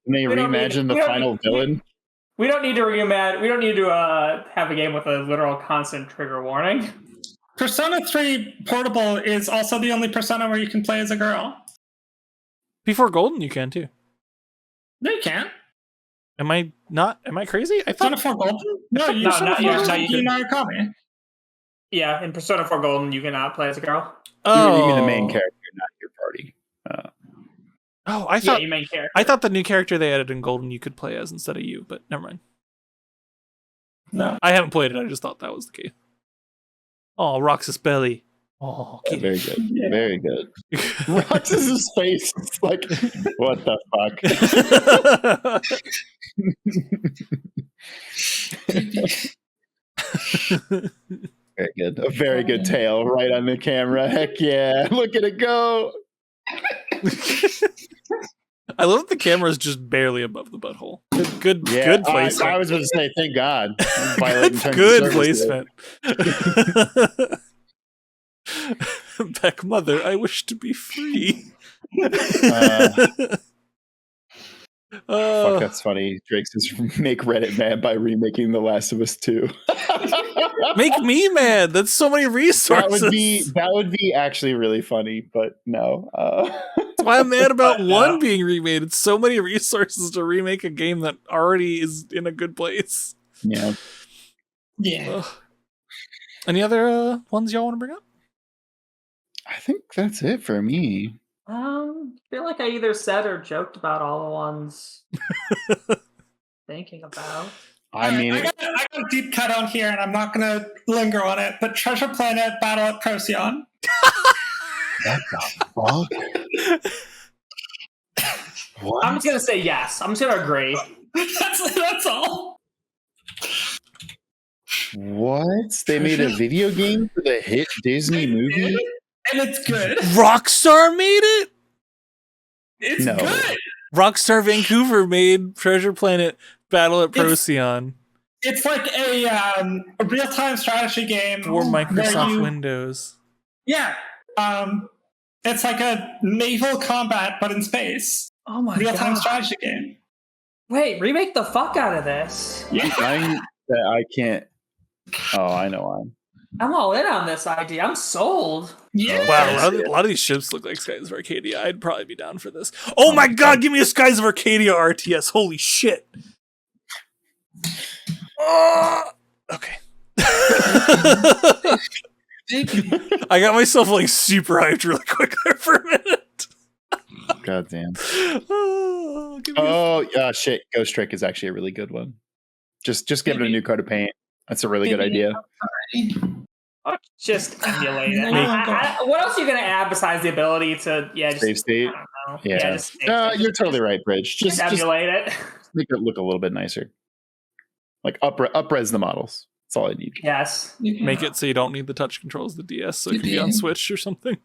they reimagine the final villain. We don't need to reimagine. We don't need to have a game with a literal constant trigger warning. Persona 3 Portable is also the only Persona where you can play as a girl. Before Golden, you can too. No, you can't. Am I crazy? I thought Persona 4 Golden? No, you can. Yeah, in Persona 4 Golden, you cannot play as a girl. Oh, you mean the main character, not your party. I thought your main character. I thought the new character they added in Golden you could play as instead of you, but never mind. No, I haven't played it. I just thought that was the case. Oh, Roxas belly. Oh, yeah, very good. Yeah. Very good. Roxas's face is like, what the fuck? Very good. A very good tail right on the camera. Heck yeah. Look at it go. I love that the camera is just barely above the butthole. Good placement. I was going to say, thank God. Good placement. Beck mother, I wish to be free. Fuck, that's funny. Drake says, "Make Reddit mad by remaking The Last of Us 2." Make me mad. That's so many resources. That would be actually really funny, but no. That's why I'm mad about one being remade. It's so many resources to remake a game that already is in a good place. Yeah. Yeah. Any other ones y'all want to bring up? I think that's it for me. I feel like I either said or joked about all the ones thinking about. I got a deep cut on here, and I'm not going to linger on it, but Treasure Planet Battle at Procyon. What the fuck? What? I'm just going to say yes. I'm just going to agree. That's all. What? They made a video game for the hit Disney movie? And it's good. Rockstar made it? It's good. Rockstar Vancouver made Treasure Planet Battle at Procyon. It's like a real-time strategy game for Microsoft Windows. Yeah. It's like a naval combat, but in space. Oh my god. Real-time strategy game. Wait, remake the fuck out of this. Yeah. I can't. Oh, I know. I'm all in on this idea. I'm sold. Yeah. Wow, a lot of these ships look like Skies of Arcadia. I'd probably be down for this. Oh my god, give me a Skies of Arcadia RTS. Holy shit. Okay. I got myself like super hyped really quick there for a minute. God damn. Shit. Ghost Trick is actually a really good one. Just give it a new coat of paint. That's a really good idea. Just emulate it. What else are you going to add besides the ability to just save state? I don't know. Yeah. Just you're totally right, Bridge. Just emulate it. Make it look a little bit nicer. Like up-res the models. That's all I need. Yes. Make it so you don't need the touch controls, the DS, so it can be on Switch or something.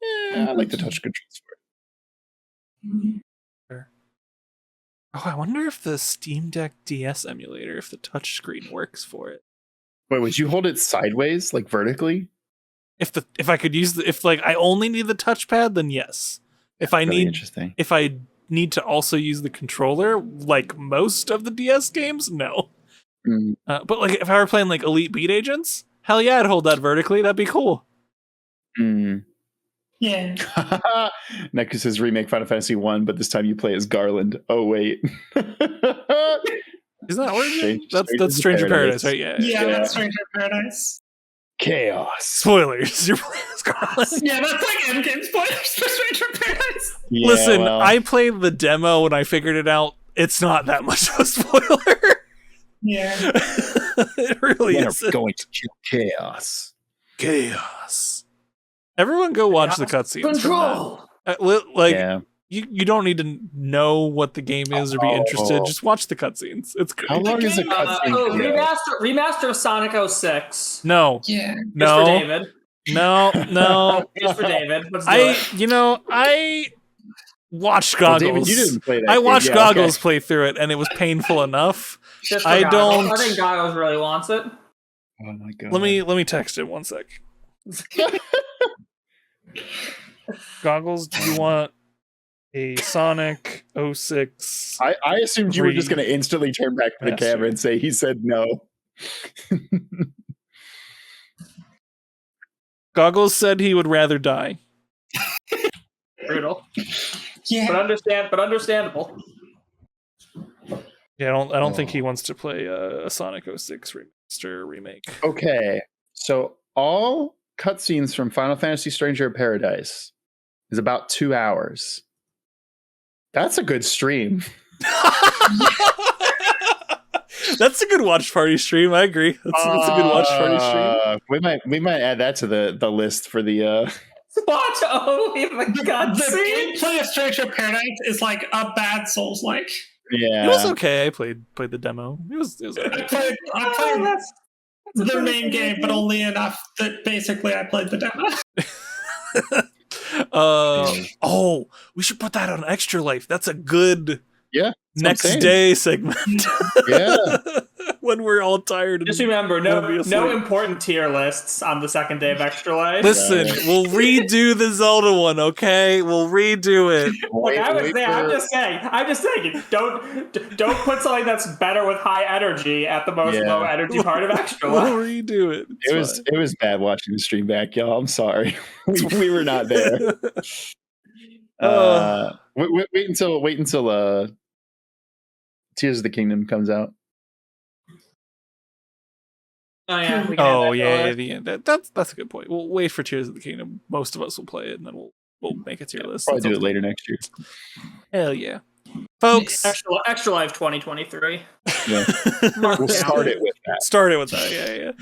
Yeah, I like the touch controls for it. Oh, I wonder if the Steam Deck DS emulator, if the touch screen works for it. Wait, would you hold it sideways, like vertically? If I could use if I only need the touchpad, then yes. If I really need interesting. If I need to also use the controller, like most of the DS games, no. Mm. But like if I were playing like Elite Beat Agents, hell yeah, I'd hold that vertically. That'd be cool. Mm. Yeah. Nexus says remake Final Fantasy 1, but this time you play as Garland. Oh wait. Isn't that what that's Stranger Paradise, right? Yeah, that's Stranger Paradise. Chaos. Spoilers. You're playing as Garland. Yeah, that's like endgame spoilers for Stranger Paradise. Yeah, listen, I played the demo and I figured it out. It's not that much of a spoiler. Yeah. It really is. Going to kill chaos. Chaos. Everyone go watch the cutscenes. Control. You don't need to know what the game is or be interested. Just watch the cutscenes. It's great. How long is a cutscene? Remaster of Sonic 06. No. Yeah. No. Just for David. No. Just for David. Let's do I watched Goggles. Well, David, you didn't play that I game. watched Goggles play through it, and it was painful enough. Just for I Goggles. don't. I think Goggles really wants it. Oh my god. Let me text him 1 sec. Goggles, do you want a Sonic 06? I assumed you were just going to instantly turn back to the camera and say he said no. Goggles said he would rather die. Brutal. Yeah. But understandable. Yeah, I don't think he wants to play a Sonic 06 remaster remake. Okay, so all cutscenes from Final Fantasy Stranger Paradise is about 2 hours. That's a good stream. That's a good watch party stream. I agree. That's a good watch party stream. We might add that to the list for the. Watch only the cutscenes. The gameplay of Stranger Paradise is like a bad Souls-like. Yeah, it was okay. I played the demo. It was alright. I played the main game, but only enough that basically I played the demo. We should put that on Extra Life. That's a good next day segment. Yeah. when we're all tired. Just remember, no important tier lists on the second day of Extra Life. Listen, we'll redo the Zelda one, okay? We'll redo it. Look, I'm just saying. Don't put something that's better with high energy at the most low energy part of Extra Life. We'll redo it. It was bad watching the stream back, y'all. I'm sorry. we were not there. Wait until Tears of the Kingdom comes out. Oh yeah. That's a good point. We'll wait for Tears of the Kingdom. Most of us will play it, and then we'll make a tier list. Probably do it later next year. Hell yeah, folks! Extra Life 2023. Yeah. We'll start it with that. Yeah.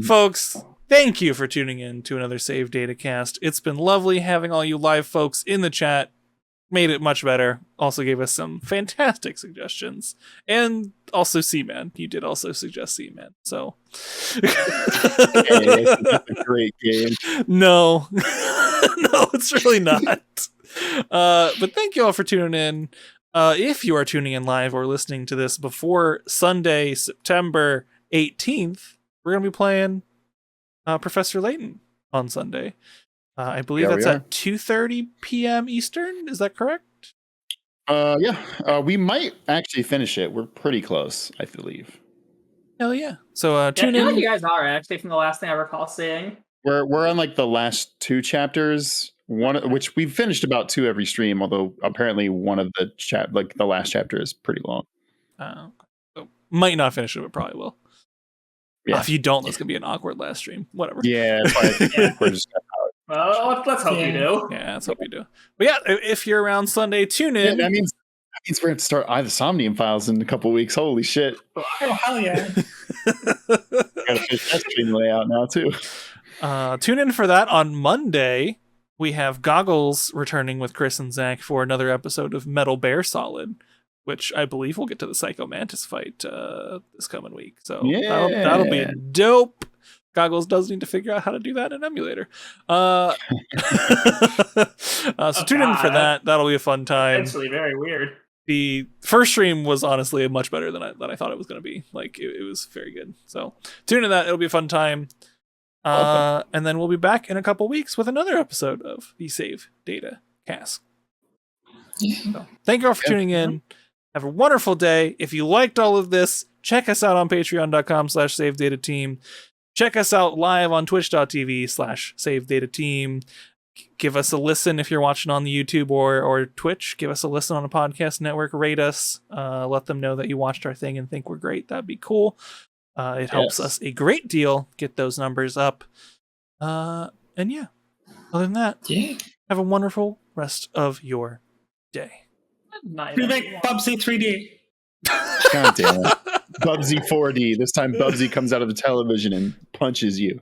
Folks, thank you for tuning in to another Save Data cast. It's been lovely having all you live folks in the chat. Made it much better. Also gave us some fantastic suggestions. And also Seaman. You did also suggest Seaman. So it's a great game. No. No, it's really not. But thank you all for tuning in. If you are tuning in live or listening to this before Sunday, September 18th, we're going to be playing Professor Layton on Sunday. I believe that's at 2:30 p.m. Eastern. Is that correct? Yeah. We might actually finish it. We're pretty close, I believe. Hell yeah. So tune in. Like you guys are actually from the last thing I recall seeing. We're on like the last 2 chapters. One which we've finished about 2 every stream, although apparently one of the the last chapter is pretty long. So might not finish it, but probably will. Yeah. If you don't, that's gonna be an awkward last stream. Whatever. Yeah, we're just well, let's hope you do. Yeah, let's hope you do. But yeah, if you're around Sunday, tune in. Yeah, that means we're going to start the Somnium Files in a couple weeks. Holy shit! Oh hell yeah! Gotta finish that stream layout now too. Tune in for that on Monday. We have Goggles returning with Chris and Zach for another episode of Metal Bear Solid, which I believe we'll get to the Psycho Mantis fight this coming week. So that'll be dope. Goggles does need to figure out how to do that in an emulator. So tune in for that. That'll be a fun time. Actually, very weird. The first stream was honestly much better than I thought it was going to be. Like it was very good. So tune in that. It'll be a fun time. And then we'll be back in a couple weeks with another episode of the Save Data Cast. So, thank you all for tuning in. Have a wonderful day. If you liked all of this, check us out on patreon.com/SaveDataTeam. Check us out live on twitch.tv/SaveDataTeam. Give us a listen if you're watching on the YouTube or Twitch. Give us a listen on a podcast network. Rate us. Let them know that you watched our thing and think we're great. That'd be cool. It helps us a great deal get those numbers up. And yeah, other than that, have a wonderful rest of your day. Remake Bubsy 3D. God damn it. Bubsy 4D. This time Bubsy comes out of the television and punches you.